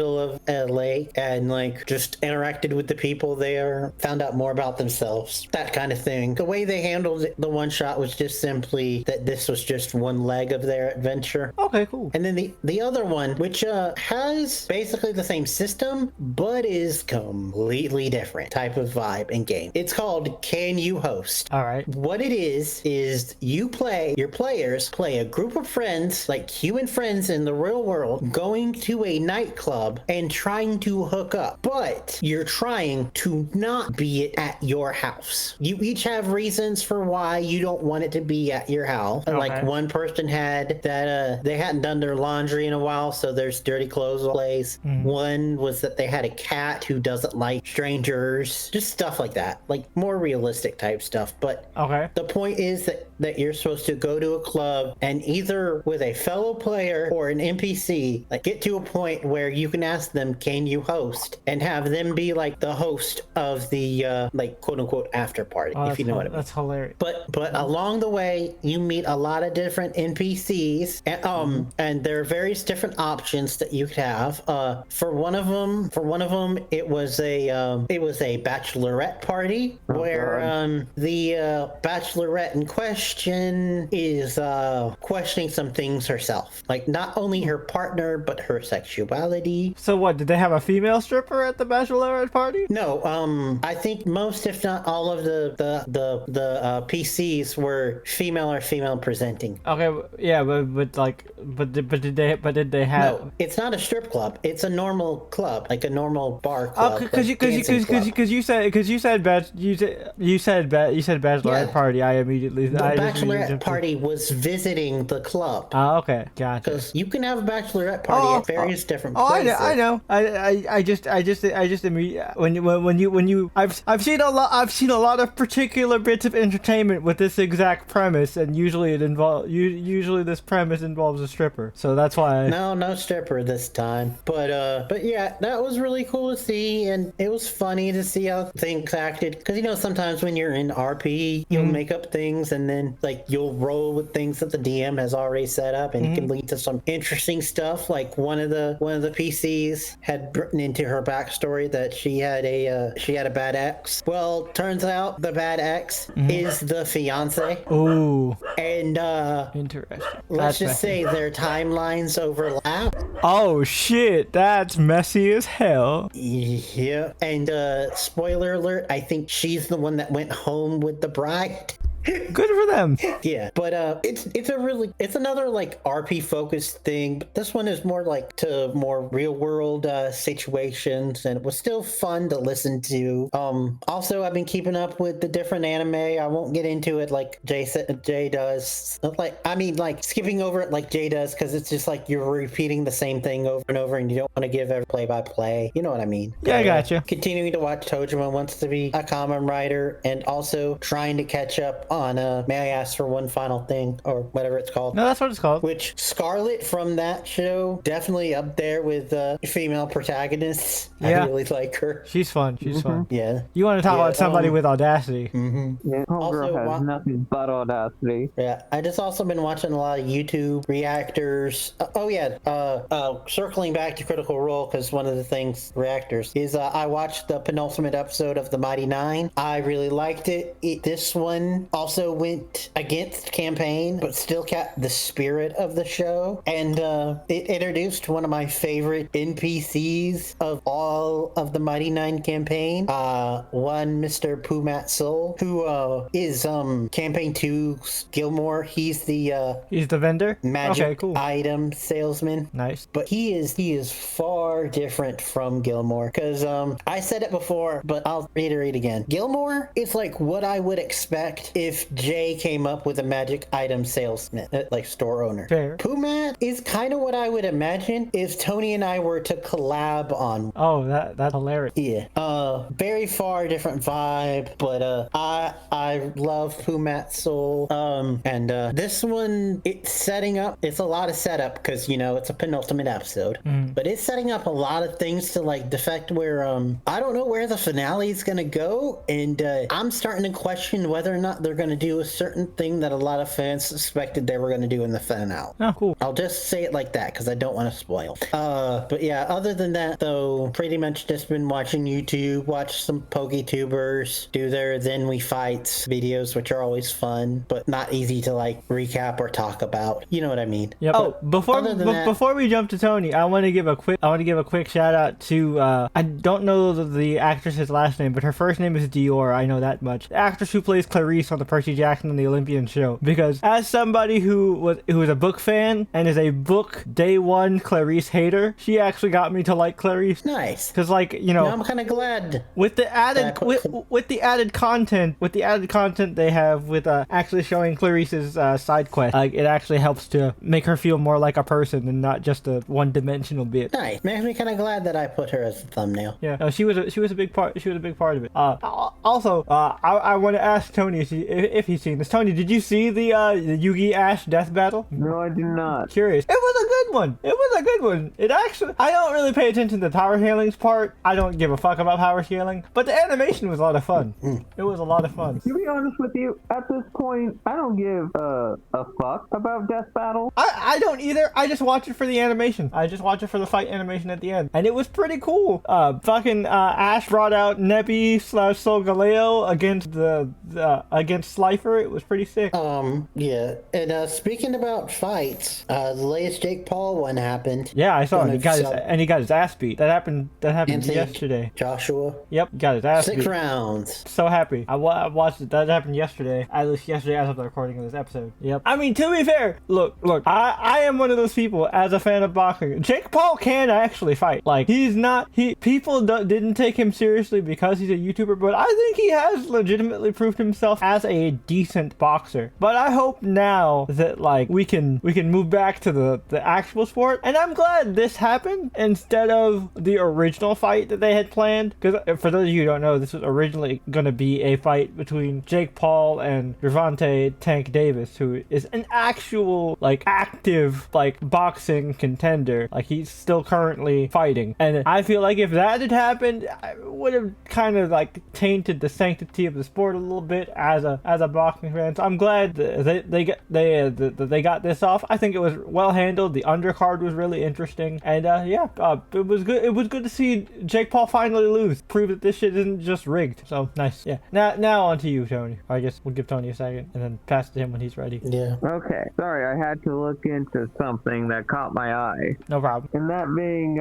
middle of LA and like just interacted with the people there, found out more about themselves, that kind of thing. The way they handled the one shot was just simply that this was just one leg of their adventure. Okay, cool. And then the other one, which has basically the same system, but is completely different type of vibe and game. It's called Can You Host? All right. What it is your players play a group of friends, like human friends in the real world, going to a nightclub and trying to hook up. But you're trying to not be at your house. You each have reasons for why you don't want it to be at your house. Okay. Like one person had that they hadn't done their laundry in a while, so there's dirty clothes all place. One was that they had a cat who doesn't like strangers. Just stuff like that. Like more realistic type stuff. But Okay. the point is that you're supposed to go to a club and either with a fellow player or an NPC, like get to a point where you can ask them, can you host? And have them be like the host of the like quote unquote after party, if you know what I mean. That's hilarious. But along the way, you meet a lot of different NPCs, and there are various different options that you could have. For one of them, it was a bachelorette party where the bachelorette in question is questioning some things herself, like not only her partner but her sexuality. So what? Did they have a female stripper at the bachelorette party? No, I think most, if not all, of the PCs were female or female presenting. Okay, yeah, but did they have? No, it's not a strip club. It's a normal club, like a normal bar Oh, club. because you said bachelorette Yeah. party. I immediately The I just bachelorette immediately- party was visiting the club. Oh, okay, gotcha. Because you can have a bachelorette party at various different Oh, places. I know. I just immediately when you I've seen a lot of particular bits of entertainment with this exact premise, and usually this premise involves a stripper. So that's why. No stripper this time. But yeah, that was really cool to see, and it was funny to see how things acted. Because sometimes when you're in RP, you'll make up things, and then like you'll roll with things that the DM has already set up, and it can lead to some interesting stuff. Like one of the PCs had written into her backstory that she had a bad ex. Well, turns out the bad ex is the fiance, Ooh, and interesting. let's just say their timelines overlap. Oh shit, that's messy as hell. Yeah, and spoiler alert, I think she's the one that went home with the bride. Good for them. Yeah, but it's another like RP focused thing, but this one is more like to more real world situations, and it was still fun to listen to. Also, I've been keeping up with the different anime. I won't get into it like Jay does. Like skipping over it like Jay does, because it's just like you're repeating the same thing over and over, and you don't want to give every play by play. You know what I mean? Yeah, I gotcha. Continuing to watch Tojima wants to be a common writer, and also trying to catch up on May I Ask for One Final Thing, or whatever it's called. No, that's what it's called. Which Scarlett from that show, definitely up there with female protagonists. Yeah. I really like her. She's fun. She's fun. Yeah. You want to talk about somebody with audacity? Yeah, Also, homegirl has nothing but audacity. Yeah, I just also been watching a lot of YouTube reactors. Circling back to Critical Role, because one of the things reactors is I watched the penultimate episode of The Mighty Nine. I really liked it. This one also went against campaign, but still kept the spirit of the show, and it introduced one of my favorite NPCs of all of the Mighty Nine campaign. One Mr. Pumat Soul, who is campaign 2's Gilmore. He's the vendor. magic Okay, cool. item salesman. Nice. But he is far different from Gilmore, because I said it before, but I'll reiterate again. Gilmore is like what I would expect if Jay came up with a magic item salesman, like store owner. Fair. Pumat is kind of what I would imagine if Tony and I were to collab on. Oh, that's hilarious. Yeah. Very far different vibe, but I love Pumat Soul. And this one, it's a lot of setup, because it's a penultimate episode, but it's setting up a lot of things to like defect where I don't know where the finale is gonna go, and I'm starting to question whether or not they're going to do a certain thing that a lot of fans suspected they were going to do in the finale. Oh, cool. I'll just say it like that because I don't want to spoil. But yeah, other than that, though, pretty much just been watching YouTube, watch some PokeTubers do their Then We Fights videos, which are always fun, but not easy to like recap or talk about. You know what I mean? Yeah. Oh, before we jump to Tony, I want to give a quick shout out to I don't know the actress's last name, but her first name is Dior. I know that much. The actress who plays Clarice on the Percy Jackson and the Olympian show. Because as somebody who is a book fan and is a book day one Clarice hater, she actually got me to like Clarice. Nice. Because like, you know, now I'm kind of glad with the added with the added content they have with actually showing Clarice's side quest, it actually helps to make her feel more like a person and not just a one-dimensional bit. Nice. Makes me kind of glad that I put her as the thumbnail. Yeah, no, she was a big part. She was a big part of it. Also, I want to ask Tony if he's seen this. Tony, did you see the Yugi Ash death battle? No, I did not. Curious. It was a good one. It was a good one. It actually, I don't really pay attention to the power scaling part. I don't give a fuck about power scaling, but the animation was a lot of fun. It was a lot of fun. To be honest with you, at this point, I don't give a fuck about Death Battle. I don't either. I just watch it for the animation. I just watch it for the fight animation at the end, and it was pretty cool. Ash brought out Nebby / Solgaleo against Slifer. It was pretty sick. Yeah. And speaking about fights, the latest Jake Paul one happened. Yeah, I saw him. He got his ass beat. That happened Anthony yesterday. Joshua. Yep, got his ass beat. 6 rounds. So happy. I watched it. That happened yesterday. At least yesterday as of the recording of this episode. Yep. I mean, to be fair, look. I am one of those people as a fan of boxing. Jake Paul can actually fight. Like, people didn't take him seriously because he's a YouTuber, but I think he has legitimately proved himself as a decent boxer. But I hope now that like we can move back to the actual sport, and I'm glad this happened instead of the original fight that they had planned. Because for those of you who don't know, this was originally going to be a fight between Jake Paul and Gervonta Tank Davis, who is an actual like active like boxing contender. Like, he's still currently fighting, and I feel like if that had happened, I would have kind of like tainted the sanctity of the sport a little bit as a boxing fan. So I'm glad that they got this off. I think it was well handled. The undercard was really interesting, and it was good. It was good to see Jake Paul finally lose, prove that this shit isn't just rigged. So nice. Yeah. Now on to you, Tony. I guess we'll give Tony a second and then pass it to him when he's ready. Yeah. Okay. Sorry, I had to look into something that caught my eye. No problem. And that being,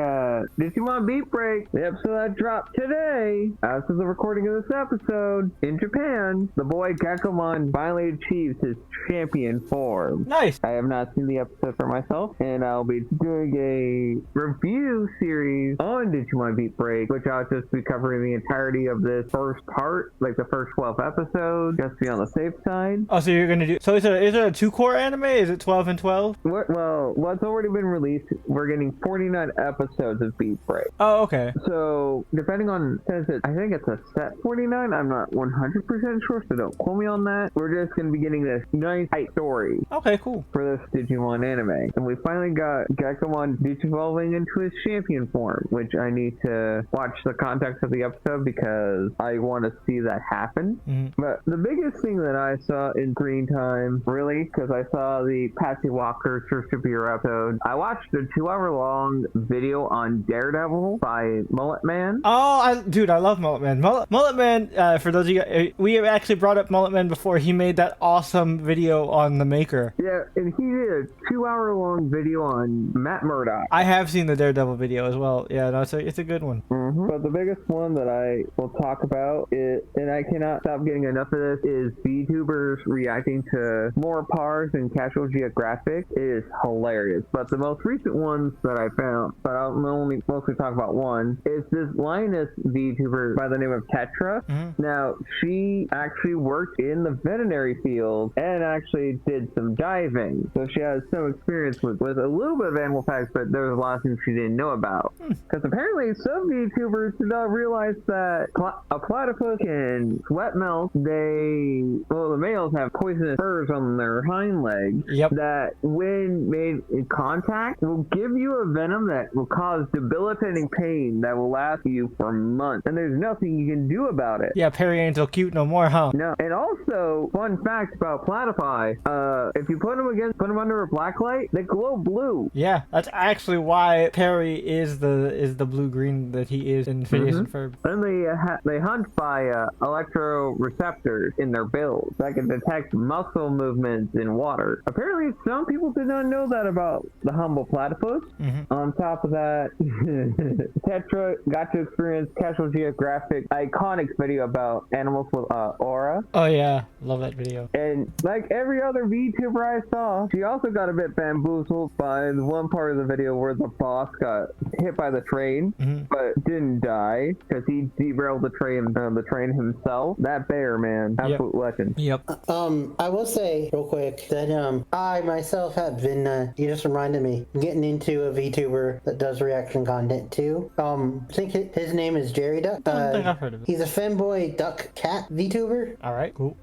Digimon Beat Break, the episode that dropped today. As of the recording of this episode, in Japan, the boy Gakumon finally achieves his champion form. Nice. I have not seen the episode for myself, and I'll be doing a review series on Digimon Beat Break, which I'll just be covering the entirety of this first part, like the first 12 episodes, just to be on the safe side. Oh, so you're gonna do? So is it a 2-core anime? Is it 12 and 12? Well, what's already been released, we're getting 49 episodes of Beat Break. Oh, okay. So, depending on, I think it's a set 49, I'm not 100% sure, so don't quote me on that. We're just going to be getting this nice tight story. Okay, cool. For this Digimon anime. And we finally got Gakumon digivolving into his champion form, which I need to watch the context of the episode because I want to see that happen. Mm-hmm. But the biggest thing that I saw in screen time, really, because I saw the Patsy Walker Search Superhero episode, I watched a 2-hour-long video on Daredevil by Mullet Man. Oh, I love Mullet Man. Mullet Man, for those of you, we have actually brought up Mullet Man before. He made that awesome video on The Maker. Yeah, and he did a 2-hour-long video on Matt Murdock. I have seen the Daredevil video as well. Yeah, no, it's a good one. Mm-hmm. But the biggest one that I will talk about is, and I cannot stop getting enough of this, is VTubers reacting to more Pars and Casual Geographic. It is hilarious. But the most recent ones that I found, but I'll only mostly talk about one, is this Linus VTuber by the name of Tetra. Mm-hmm. Now, she actually worked in the veterinary field and actually did some diving. So she has some experience with a little bit of animal facts, but there was a lot of things she didn't know about. Because apparently some VTubers did not realize that a platypus can sweat milk. The males have poisonous spurs on their hind legs. Yep. That when made in contact will give you a venom that will cause debilitating pain that will last you for months. And there's nothing you can do about about it. Yeah, Perry ain't so cute no more, huh? No. And also, fun fact about platypi, if you put them under a black light, they glow blue. Yeah, that's actually why Perry is the blue-green that he is in Phineas and Ferb. And they hunt by electroreceptors in their bills that can detect muscle movements in water. Apparently, some people did not know that about the humble platypus. On top of that, Tetra got to experience National Geographic iconic video about animals with aura. Oh yeah, love that video. And like every other VTuber I saw, she also got a bit bamboozled by the one part of the video where the boss got hit by the train, but didn't die because he derailed the train himself. That bear, man, absolute legend. Yep. I will say real quick that I myself have been you just reminded me getting into a VTuber that does reaction content too. I think his name is Jerry Duck. I don't think I've heard of it. He's a femboy duck cat VTuber. All right, cool.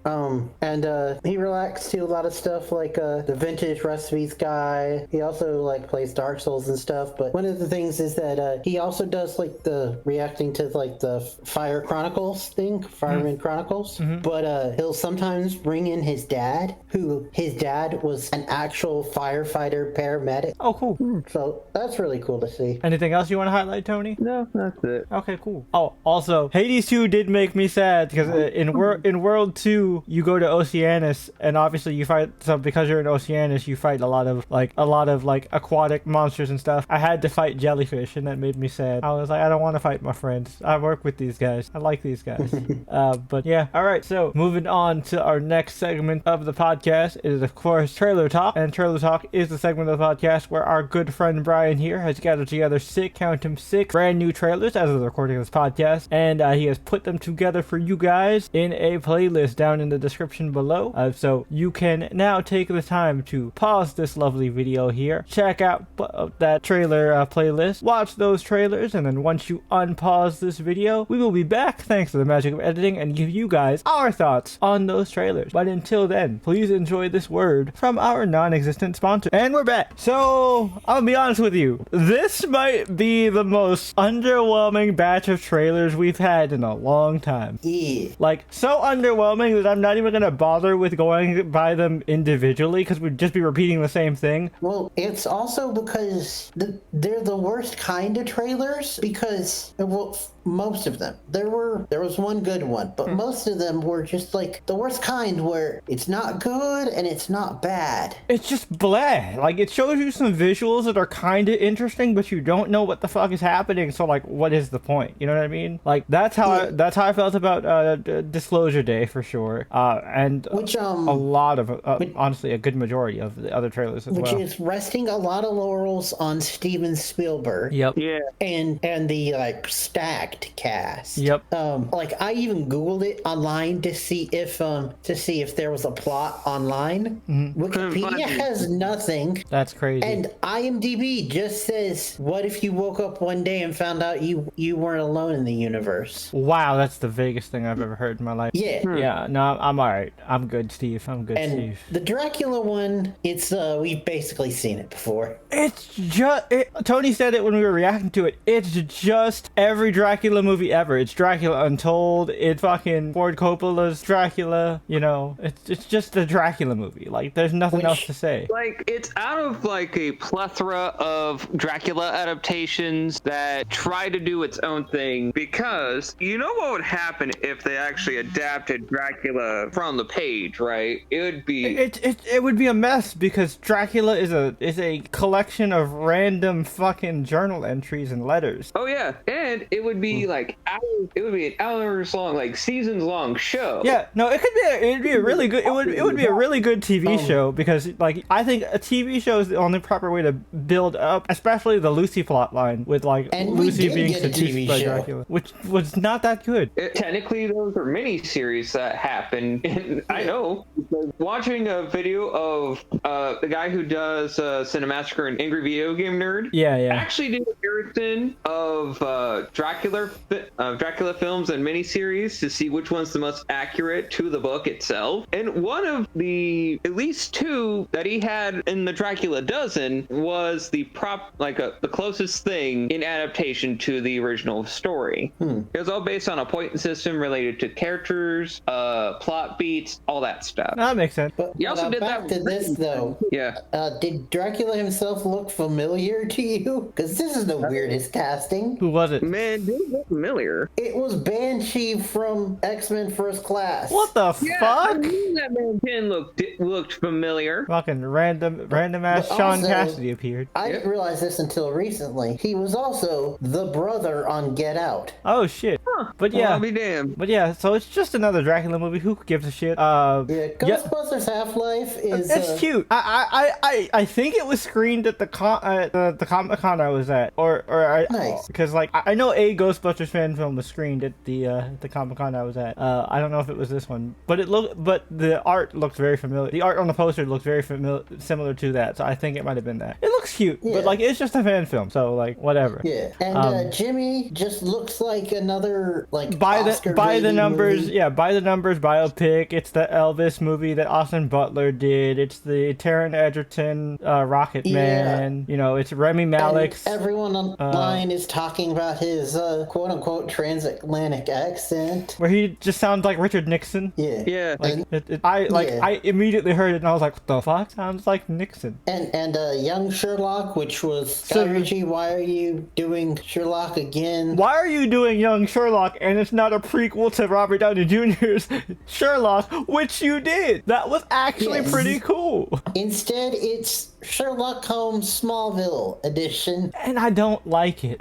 And he reacts to a lot of stuff like the vintage recipes guy. He also like plays Dark Souls and stuff. But one of the things is that he also does like the reacting to like the Fire Chronicles thing, Fireman Chronicles. But he'll sometimes bring in his dad, who his dad was an actual firefighter paramedic. Oh, cool. So that's really cool to see. Anything else you want to highlight, Tony? No, that's it. Okay, cool. Oh, also, Hades 2 did make me sad because in World 2, you go to Oceanus, and obviously you fight. So because you're in Oceanus, you fight a lot of aquatic monsters and stuff. I had to fight jellyfish, and that made me sad. I was like, I don't want to fight my friends. I work with these guys. I like these guys. But yeah. All right. So moving on to our next segment of the podcast is of course Trailer Talk, and Trailer Talk is the segment of the podcast where our good friend Brian here has gathered together six brand new trailers as of the recording of this podcast, and he has put them together for you guys in a playlist down in the description below. So you can now take the time to pause this lovely video here, check out that trailer playlist, watch those trailers, and then once you unpause this video, we will be back thanks to the magic of editing and give you guys our thoughts on those trailers. But until then, please enjoy this word from our non-existent sponsor. And we're back. So I'll be honest with you, this might be the most underwhelming batch of trailers we've had in a long time. Yeah. Like, so underwhelming that I'm not even gonna bother with going by them individually because we'd just be repeating the same thing. Well, it's also because they're the worst kind of trailers because, well, most of them. There was one good one, but most of them were just like the worst kind where it's not good and it's not bad. It's just blah. Like, it shows you some visuals that are kind of interesting, but you don't know what the fuck is happening. So, like, what is the point? You know what I mean? Like, that's how I felt about Disclosure Day for sure. And which a lot of honestly a good majority of the other trailers as well. Which is resting a lot of laurels on Steven Spielberg. Yep. Yeah. And the like stacked cast. Yep. Like I even Googled it online to see if there was a plot online. Wikipedia has nothing. That's crazy. And IMDb just says, "What if you woke up one day and found out you weren't alone in the universe?" Wow, that's the vaguest thing I've ever heard in my life. Yeah. Yeah. No, I'm all right. I'm good, Steve. I'm good, And Steve. the Dracula one, it's we've basically seen it before. It's just Tony said it when we were reacting to it. It's just every Dracula movie ever. It's Dracula Untold. It's fucking Ford Coppola's Dracula. You know, it's just the Dracula movie. Like, there's nothing else to say. Like, it's out of like a plethora of Dracula adaptations that try to do its own thing, because you know what would happen if they actually adapted Dracula from the page, right? It would be It would be a mess because Dracula is a collection of random fucking journal entries and letters. Oh yeah, and it would be like hours, it would be an hours long, like seasons long show. Yeah, no, it'd be a really good it would be a really good TV show, because like I think a TV show is the only proper way to build up, especially the Lucy plot line with like And we Lucy did being get a seduced TV by show. Dracula, which was not that good. Technically, those are mini-series that happen. And I know, because watching a video of the guy who does Cinemassacre and Angry Video Game Nerd Yeah. actually did a very comparison of Dracula films and miniseries to see which one's the most accurate to the book itself. And one of the at least two that he had in the Dracula dozen was the the closest thing in adaptation to the original story. It was all based on a point system related to characters, plot beats, all that stuff. No, that makes sense. But You also did back that to this though. Yeah. Did Dracula himself look familiar to you? Because this is the weirdest casting. Who was it? Man, dude, look familiar. It was Banshee from X-Men First Class. What the Yeah, I fuck? knew that man Ken looked familiar. Fucking random ass But Sean also- Cassidy appeared. I didn't realize this until recently. He was also the brother on Get Out. Oh shit. Huh. But Well, yeah. I'll be damned. But yeah, so it's just another Dracula movie. Who gives a shit? Yeah, Ghostbusters Half-Life is... It's cute. I think it was screened at the Comic Con I was at, Nice. because like I know a Ghostbusters fan film was screened at the Comic Con I was at. I don't know if it was this one, but the art looked very familiar. The art on the poster looked very similar to that, so I think it might have been that. It looks cute, Yeah. but like it's just a fan film, so like whatever. Yeah, and Jimmy just looks like another like By the Oscar-baiting numbers, movie. yeah, by the numbers biopic. It's the Elvis movie that Austin Butler did. It's the Taron Egerton Rocket Man. You know, it's Remy And Malek's. everyone online is talking about his quote-unquote transatlantic accent. Where he just sounds like Richard Nixon. Yeah. Yeah. Like And- I immediately heard it and I was like, what the fuck? Sounds like Nixon. And Young Sherlock, which was So- Guy Ritchie, why are you doing Sherlock again? Why are you doing Young Sherlock and it's not a prequel to Robert Downey Jr.'s Sherlock, which you did? That was actually Yes. pretty cool. Instead, it's Sherlock Holmes Smallville edition. And I don't like it.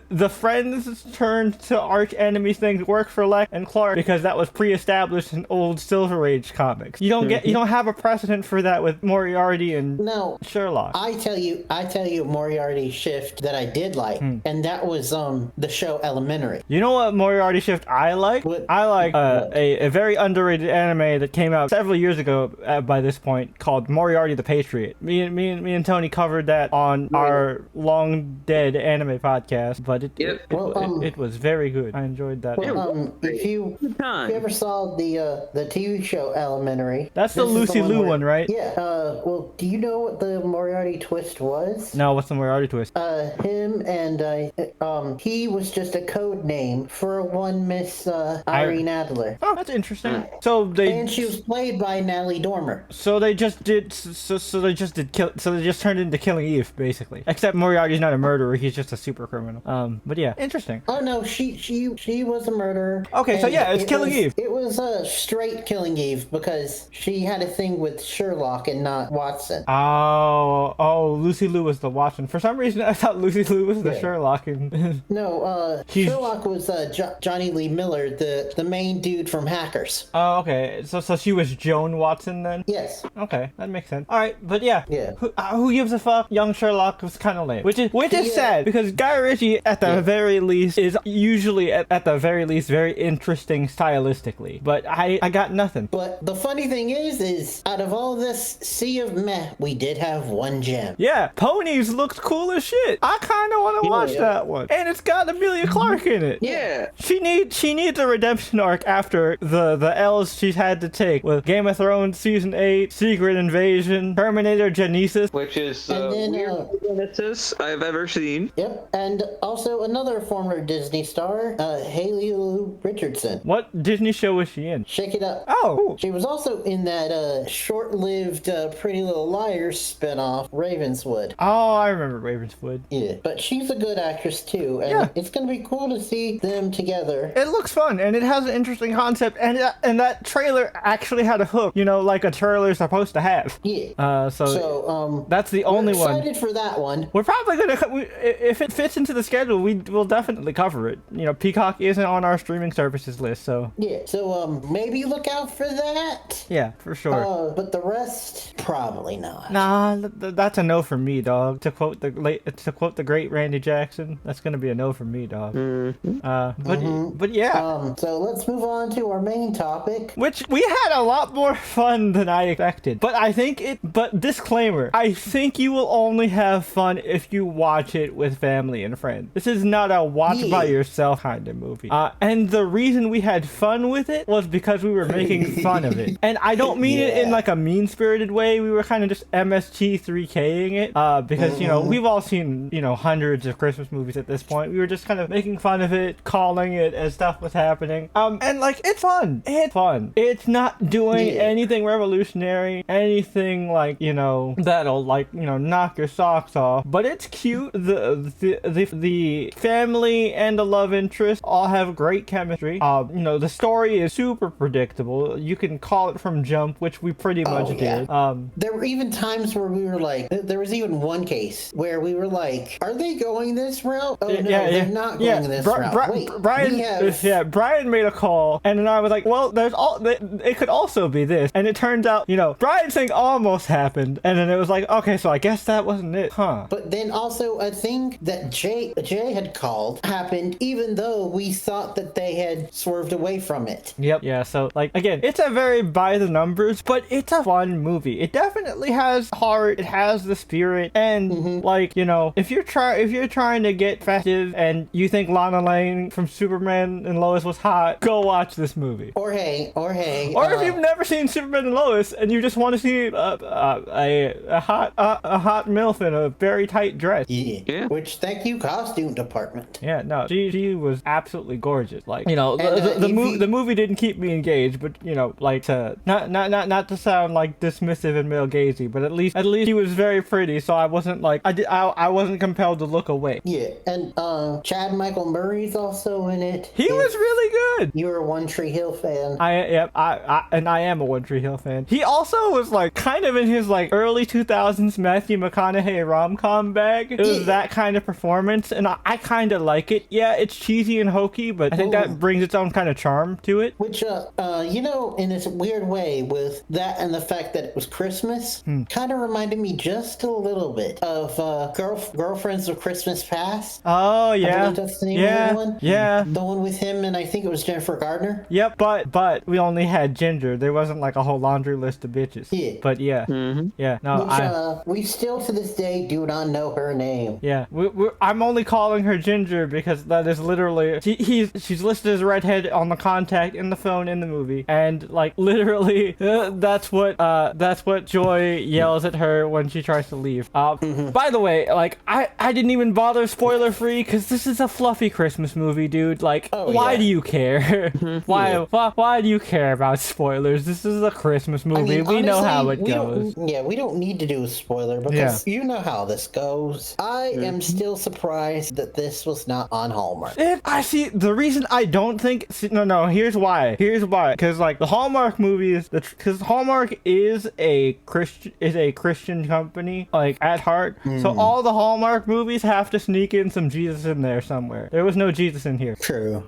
The friends turned to arch enemies things work for Lex and Clark because that was pre-established in old Silver Age comics. You don't have a precedent for that with Moriarty and No, Sherlock. I tell you Moriarty shift that I did like, and that was the show Elementary. You know what Moriarty shift I like? What? I like a very underrated anime that came out several years ago by this point called Moriarty the Patriot. Me and Tony covered that on our long dead anime podcast, but it was very good. I enjoyed that. If you ever saw the TV show Elementary, That's the this is Lucy Liu where- one, right? Yeah. Well, do you know what the Moriarty twist was? No, what's the Moriarty twist? Him and he was just a code name for one Miss Irene Adler, Oh, that's interesting. So they and she was played by Natalie Dormer. So they just turned into Killing Eve, basically. Except Moriarty's not a murderer; he's just a super criminal. But yeah, interesting. Oh no, she was a murderer. Okay, so And yeah, it's it Killing Eve. It was a straight Killing Eve because she had a thing with Sherlock and not Watson. Oh, Lucy Liu was the Watson. For some reason, I thought Lucy Liu was the Yeah. Sherlock. And No, She's- Sherlock was Johnny Lee Miller, the main dude from Hackers. oh, okay. So she was Joan Watson then. Yes. Okay, that makes sense. All right, but yeah. Yeah. Who gives a fuck? Young Sherlock was kind of lame, which is Yeah. sad because Guy Ritchie, at the very least, is usually at the very least very interesting stylistically. But I got nothing. But the funny thing is out of all this sea of meh, we did have one gem. Yeah, Ponies looked cool as shit. I kind of want to watch yeah. that one, and it's got Amelia Clark in it. Yeah. She needs a redemption arc after the L's she's had to take with Game of Thrones season 8, Secret Invasion, Terminator Genesis. Which is the And then, weirdest Genesis I've ever seen. Yep. And also another former Disney star, Haley Lou Richardson. What Disney show was she in? Shake It Up. Oh, cool. She was also in that short-lived Pretty Little Liars spinoff, Ravenswood. Oh, I remember Ravenswood. Yeah, but she's a good actress too, and Yeah. it's gonna be cool to see them together. It looks fun, and it has an interesting concept, and that trailer actually had a hook, like a trailer's supposed to have. Yeah. So that's the only we're one. excited for that one. We're probably if it fits into the schedule, we'll definitely cover it. Peacock isn't on our streaming services list, so Yeah. So maybe look out for that. yeah, for sure. But the rest, probably not. Nah, that's a no from me, dog. To quote the great Randy Jackson, that's gonna be a no from me, dog. But yeah, So let's move on to our main topic. which we had a lot more fun than I expected. But I think disclaimer, I think you will only have fun if you watch it with family and friends. This is not a watch by yourself kind of movie. And the reason we had fun with it was because we were making fun of it. And I don't mean it in like a mean-spirited way. We were kind of just MST3King it because, you know, we've all seen, you know, hundreds of Christmas movies at this point. We were just kind of making fun of it, calling it as stuff was happening. And like, it's fun. It's fun. It's not doing anything revolutionary, anything like, you know, that'll like, you know, knock your socks off. But it's cute. The family and the love interest all have great chemistry. You know, the story is super predictable. You can call it from jump, which we pretty much did. There were even times where we were like, there was even one case where we were like, are they going this route? Oh no, they're not going this route. Wait, Brian made a call, and then I was like, well, it could also be this. And it turns out, you know, Brian's thing almost happened, and then it was like, okay, so I guess that wasn't it, huh? But then also a thing that Jay had called happened, even though we thought that they had swerved away from it. Yep. Yeah. So like, again, it's a very by the numbers, but it's a fun movie. It definitely has heart. It has the spirit, and like, you know, if you're trying to get festive and you think Lana Lang from Superman and Lois was hot, go watch this movie. Or if you've never seen Superman and Lois and you just want to see a hot MILF in a very tight dress. Yeah. Which, thank you, costume department. Yeah, no, she was absolutely gorgeous. Like, you know, the movie didn't keep me engaged, but you know, like, to not to sound like dismissive and male gazy, but at least she was very pretty, so I wasn't like I wasn't compelled to look away. Yeah, and Chad Michael Murray's also in it. He was really good. You're a One Tree Hill fan. I am a One Tree Hill fan. He also was like kind of in his like early 2000s Matthew McConaughey rom-com bag. It was that kind of performance, and I kind of like it. Yeah, it's cheesy and hokey, but I think that brings its own kind of charm to it. Which, you know, in this weird way, with that and the fact that it was Christmas, kind of reminded me just a little bit of Girlfriends of Christmas Past. Oh, yeah. I believe that's the name of that one. Yeah. The one with him, and I think it was Jennifer Gardner. Yep, but we only had Ginger. There wasn't like a whole laundry list of bitches. Yeah. But yeah. Yeah. No, we still to this day do not know her name. Yeah. I'm only calling her Ginger because that is literally she's listed as redhead on the contact in the phone in the movie, and like literally that's what Joy yells at her when she tries to leave. By the way, like I didn't even bother spoiler free because this is a fluffy Christmas movie, dude. Like, why do you care? Why do you care about spoilers? This is a Christmas movie. I mean, we know how it goes. We don't need to do a spoiler because you know how this goes. I am still surprised that this was not on Hallmark. I see the reason I don't think. No. Here's why. Because like the Hallmark movies, because Hallmark is a Christian company, like at heart. So all the Hallmark movies have to sneak in some Jesus in there somewhere. There was no Jesus in here. True.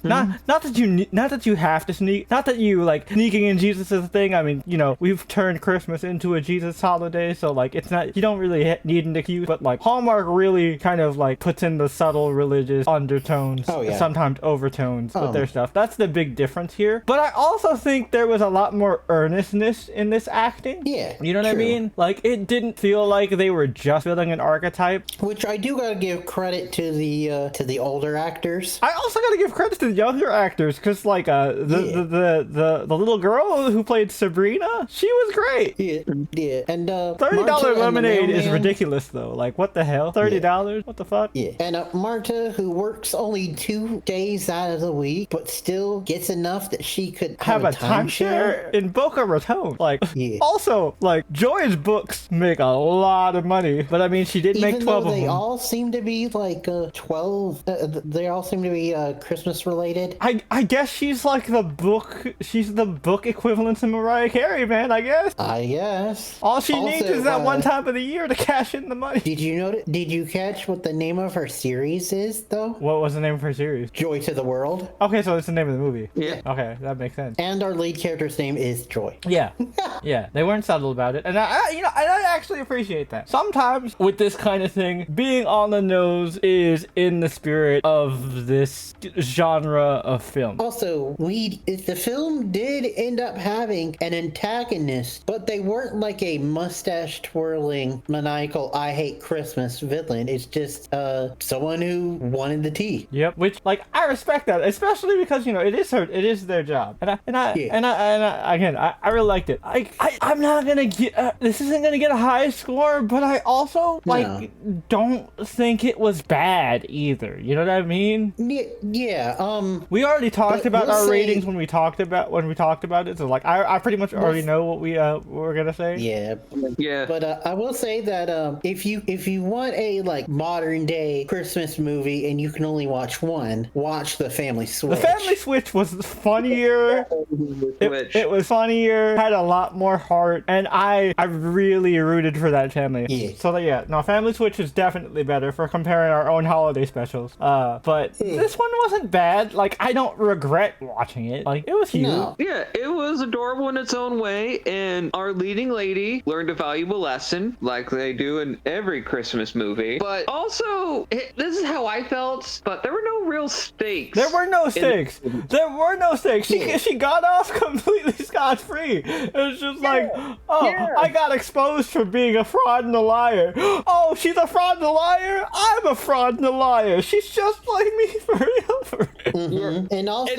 Not that you have to sneak. Not that you like sneaking in Jesus is a thing. I mean, you know, we've turned Christmas into a Jesus holiday, so like it's not. You don't really need an excuse. But like Hallmark really kind of like puts in the subtle religious undertones, sometimes overtones with their stuff. That's the big difference here. But I also think there was a lot more earnestness in this acting. Yeah, you know what I mean? Like it didn't feel like they were just filling an archetype. Which I do gotta give credit to the older actors. I also gotta give credit to the younger actors because like the little girl who played Sabrina, she was great. Yeah. And $30 lemonade is ridiculous though. Like what the hell? $30? What the fuck? Yeah. And Marta, who works only 2 days out of the week, but still gets enough that she could have a timeshare in Boca Raton. Like also like Joy's books make a lot of money, but I mean she did make 12 of them. They all seem to be like 12. They all seem to be Christmas related. I guess she's like the book equivalent to Mariah Carey, man. I guess. All she needs is that one time of the year to cash in the money. Did you catch what the name of her series is though? What was the name of her series? Joy to the World. Okay, so it's the name of the movie. Yeah. Okay, that makes sense. And our lead character's name is Joy. Yeah. Yeah, they weren't subtle about it, and I actually appreciate that. Sometimes with this kind of thing, being on the nose is in the spirit of this genre of film. Also, the film did end up having an antagonist, but they weren't like a mustache twirling, maniacal, I hate Christmas villain. It's just someone who wanted the tea. Yep. Which, like, I respect that, especially because it is their job, I really liked it. I'm not gonna get this isn't gonna get a high score, but I also don't think it was bad either. You know what I mean? Yeah. We already talked about we'll our ratings when we talked about it. So like, I pretty much already know what we're gonna say. Yeah. Yeah. But I will say that if you want a like modern day Christmas movie and you can only watch one, watch The Family Switch. The Family Switch was funnier. It was funnier, had a lot more heart, and I really rooted for that family. Yeah. So Family Switch is definitely better for comparing our own holiday specials. But this one wasn't bad. Like, I don't regret watching it. Like, it was cute. No. Yeah, it was adorable in its own way, and our leading lady learned a valuable lesson, like they do in every Christmas movie. But also, this is how I felt, but there were no real stakes. There were no stakes. She got off completely scot-free. It was just like, I got exposed for being a fraud and a liar. Oh, she's a fraud and a liar? I'm a fraud and a liar. She's just like me for real. Mm-hmm. And also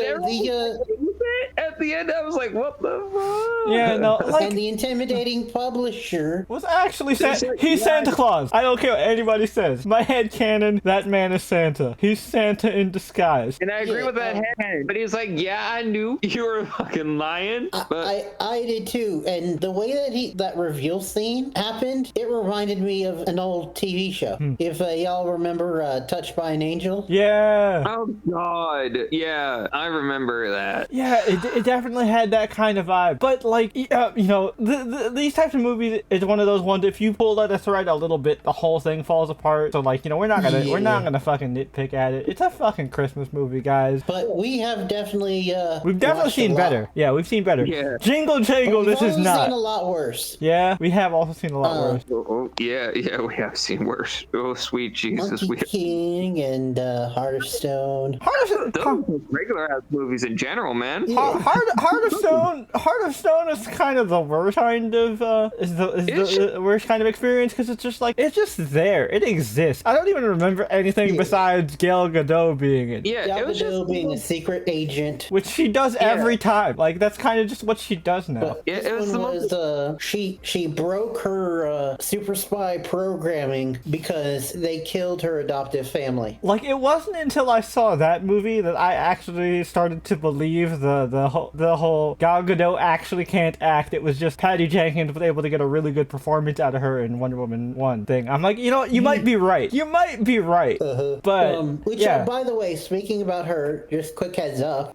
at the end, I was like, what the fuck? Yeah, no. Like, and the intimidating publisher was actually he's Santa Claus. I don't care what anybody says. My head canon, that man is Santa. He's Santa in disguise. And I agree with that head. But he's like, yeah, I knew you were fucking lying. But I did too. And the way that that reveal scene happened, it reminded me of an old TV show. If y'all remember Touched by an Angel. Yeah. Oh God. Yeah, I remember that. Yeah, it definitely had that kind of vibe. But like, these types of movies is one of those ones. If you pull at a thread a little bit, the whole thing falls apart. So like, we're not gonna fucking nitpick at it. It's a fucking Christmas movie, guys. But we have definitely we've definitely seen better. Yeah, we've seen better. Yeah. Jingle Jangle, this is not. We've seen a lot worse. Yeah, we have also seen a lot worse. Yeah, we have seen worse. Oh, sweet Jesus. Monkey King and Heart of Stone. Those regular ass movies in general, man. Yeah. Heart of Stone is kind of the worst kind of the worst kind of experience, because it's just like, it's just there. It exists. I don't even remember anything besides Gal Gadot being in. Yeah, Gal it was just Gadot being a secret agent, which she does every time. Like, that's kind of just what she does now. but this one was she broke her super spy programming because they killed her adoptive family. Like, it wasn't until I saw that movie that I actually started to believe the whole Gal Gadot actually can't act. It was just Patty Jenkins was able to get a really good performance out of her in Wonder Woman 1 thing. I'm like, you might be right. You might be right. But By the way, speaking about her, just quick heads up.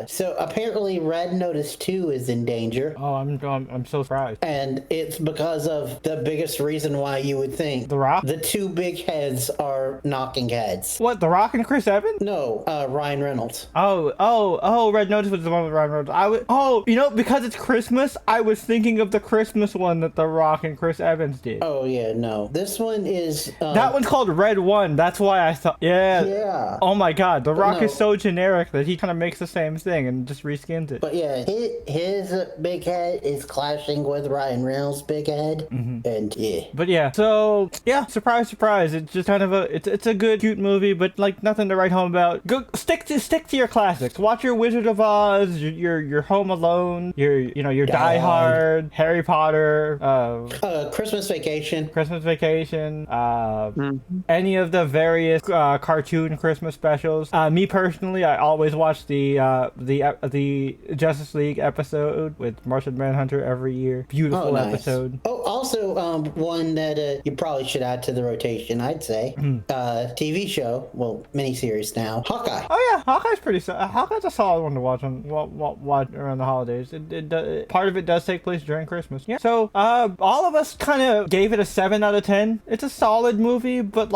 So apparently Red Notice 2 is in danger. Oh, I'm so surprised. And it's because of the biggest reason why you would think The Rock? the two big heads are knocking heads. What, The Rock and Chris Evans? No, Ryan Reynolds. Oh, Red Notice was the one with Ryan Reynolds. Because it's Christmas, I was thinking of the Christmas one that The Rock and Chris Evans did. Oh yeah, no. This one is that one's called Red One. That's why I thought. Yeah. Oh my God, The Rock is so generic that he kind of makes the same thing and just reskins it. But yeah, his big head is clashing with Ryan Reynolds' big head, and yeah. But yeah, so yeah, surprise, it's just kind of it's a good, cute movie, but like nothing to write home about. Go stick to your classics. Watch your Wizard of Oz, your Home Alone, your Die Hard, Harry Potter, Christmas Vacation, any of the various cartoon Christmas specials. Me personally, I always watch the Justice League episode with Martian Manhunter every year. Beautiful episode. Oh, also one that you probably should add to the rotation, I'd say. TV show, well, miniseries now. Hawkeye. Oh yeah, Hawkeye's pretty. Hawkeye's a solid one to watch around the holidays. Part of it does take place during Christmas. Yeah. So all of us kind of gave it a 7 out of 10. It's a solid movie, but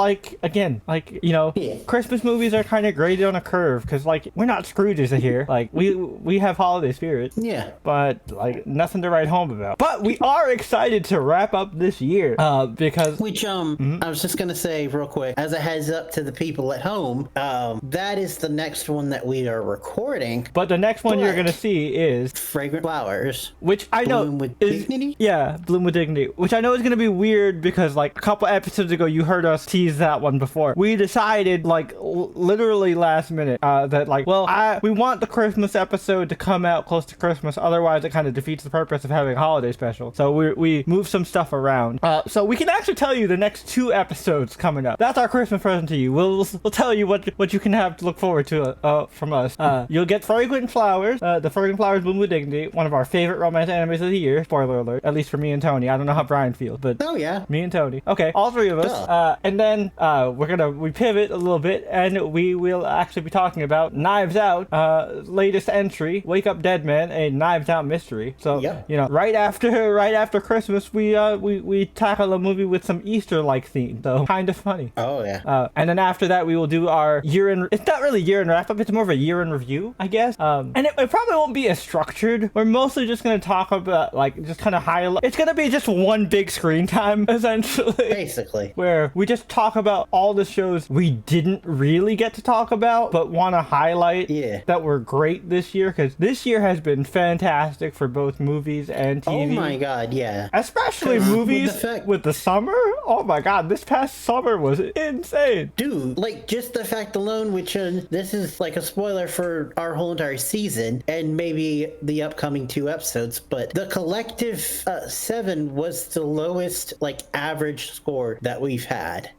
Christmas movies are kind of graded on a curve because we're not Scrooges here. Like we have holiday spirit. Yeah. But nothing to write home about. But we are excited to wrap up this year because I was just gonna say real quick, as a heads up to the people at home, that is the next one that we are recording. But the next next one you're But- gonna see is, Fragrant flowers. which I know Bloom with is, Dignity? yeah, Bloom with Dignity, which I know is gonna be weird because like a couple episodes ago you heard us tease that one before. We decided like literally last minute that like, well, we want the Christmas episode to come out close to Christmas, otherwise it kind of defeats the purpose of having a holiday special. So we moved some stuff around. So we can actually tell you the next 2 episodes coming up. That's our Christmas present to you. We'll tell you what you can have to look forward to from us. You'll get Fragrant Flowers, the Fragrant Flowers Bloom with Dignity, one of our favorite romance animes of the year. Spoiler alert, at least for me and Tony. I don't know how Brian feels, but Oh, yeah. me and Tony. Okay, all 3 of us. And then we pivot a little bit, and we will actually be talking about Knives Out, latest entry, Wake Up Dead Man, a Knives Out mystery. So Yeah. you know, right after Christmas, we tackle a movie with some Easter-like theme, so kind of funny. Oh, yeah. And then after that, we will do our year-end. It's not really year-end wrap-up. It's more of a year-end review, I guess. And it probably won't be as structured. We're mostly just gonna talk about like just kind of highlight. It's gonna be just one big screen time essentially. Basically. Where we just talk about all the shows we didn't really get to talk about, but want to highlight that were great this year, because this year has been fantastic for both movies and TV. Oh my god, yeah. Especially 'Cause movies with the fact- with the summer. Oh my god, this past summer was insane. Dude, like, just the fact alone, which this is like a spoiler for our whole entire season, and maybe the upcoming 2 episodes, but the collective 7 was the lowest, like, average score that we've had.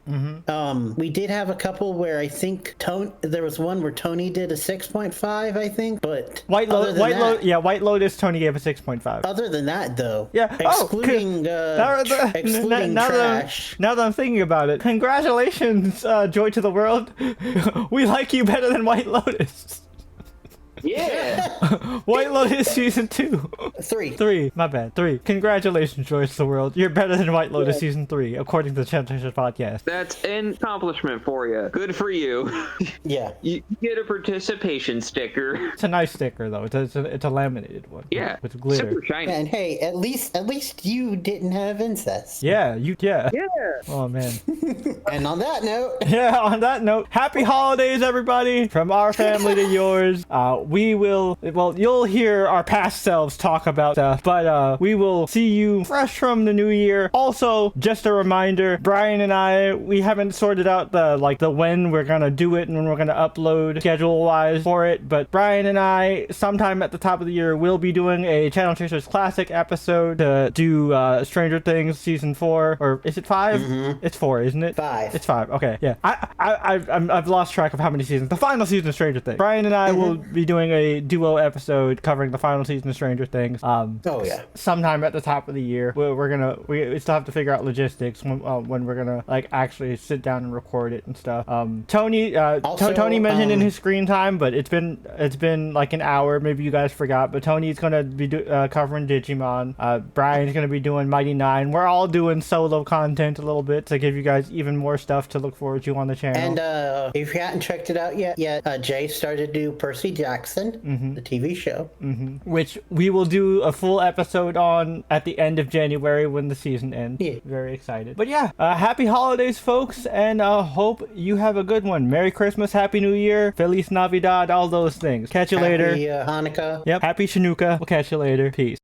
We did have a couple where I think there was one where Tony did a 6.5, I think, but White other than that- White Lotus, Tony gave a 6.5. Other than that, though, Yeah. excluding excluding trash. Now that I'm thinking about it, congratulations, Joy to the World. We like you better than White Lotus. Yeah. White Lotus season 2. 3. My bad. 3. Congratulations, Joy to the World. You're better than White Lotus season 3, according to the Championship podcast. That's an accomplishment for you. Good for you. Yeah. You get a participation sticker. It's a nice sticker though. It's a laminated one. Yeah. With glitter. Super shiny. And hey, at least you didn't have incest. Yeah. Yeah. Oh man. And on that note, Yeah, on that note, happy holidays, everybody, from our family to yours. You'll hear our past selves talk about stuff, but we will see you fresh from the new year. Also, just a reminder, Brian and we haven't sorted out the when we're gonna do it and when we're gonna upload schedule-wise for it, but Brian and I, sometime at the top of the year, will be doing a Channel Chasers Classic episode to do Stranger Things season 4, or is it 5? It's 4, isn't it? 5. It's 5. Okay, yeah. I've lost track of how many seasons. The final season of Stranger Things. Brian and I will be doing a duo episode covering the final season of Stranger Things. Oh yeah. Sometime at the top of the year. We still have to figure out logistics when we're gonna like actually sit down and record it and stuff. Tony mentioned in his screen time, but it's been like an hour. Maybe you guys forgot, but Tony's gonna be covering Digimon. Brian's gonna be doing Mighty Nine. We're all doing solo content a little bit to give you guys even more stuff to look forward to on the channel. And if you hadn't checked it out yet, Jay started to do Percy Jackson, the TV show. Which we will do a full episode on at the end of January when the season ends. Yeah. Very excited. But yeah, happy holidays, folks, and hope you have a good one. Merry Christmas, Happy New Year, Feliz Navidad, all those things. Catch you later. Happy Hanukkah. Yep. Happy Chanukah. We'll catch you later. Peace.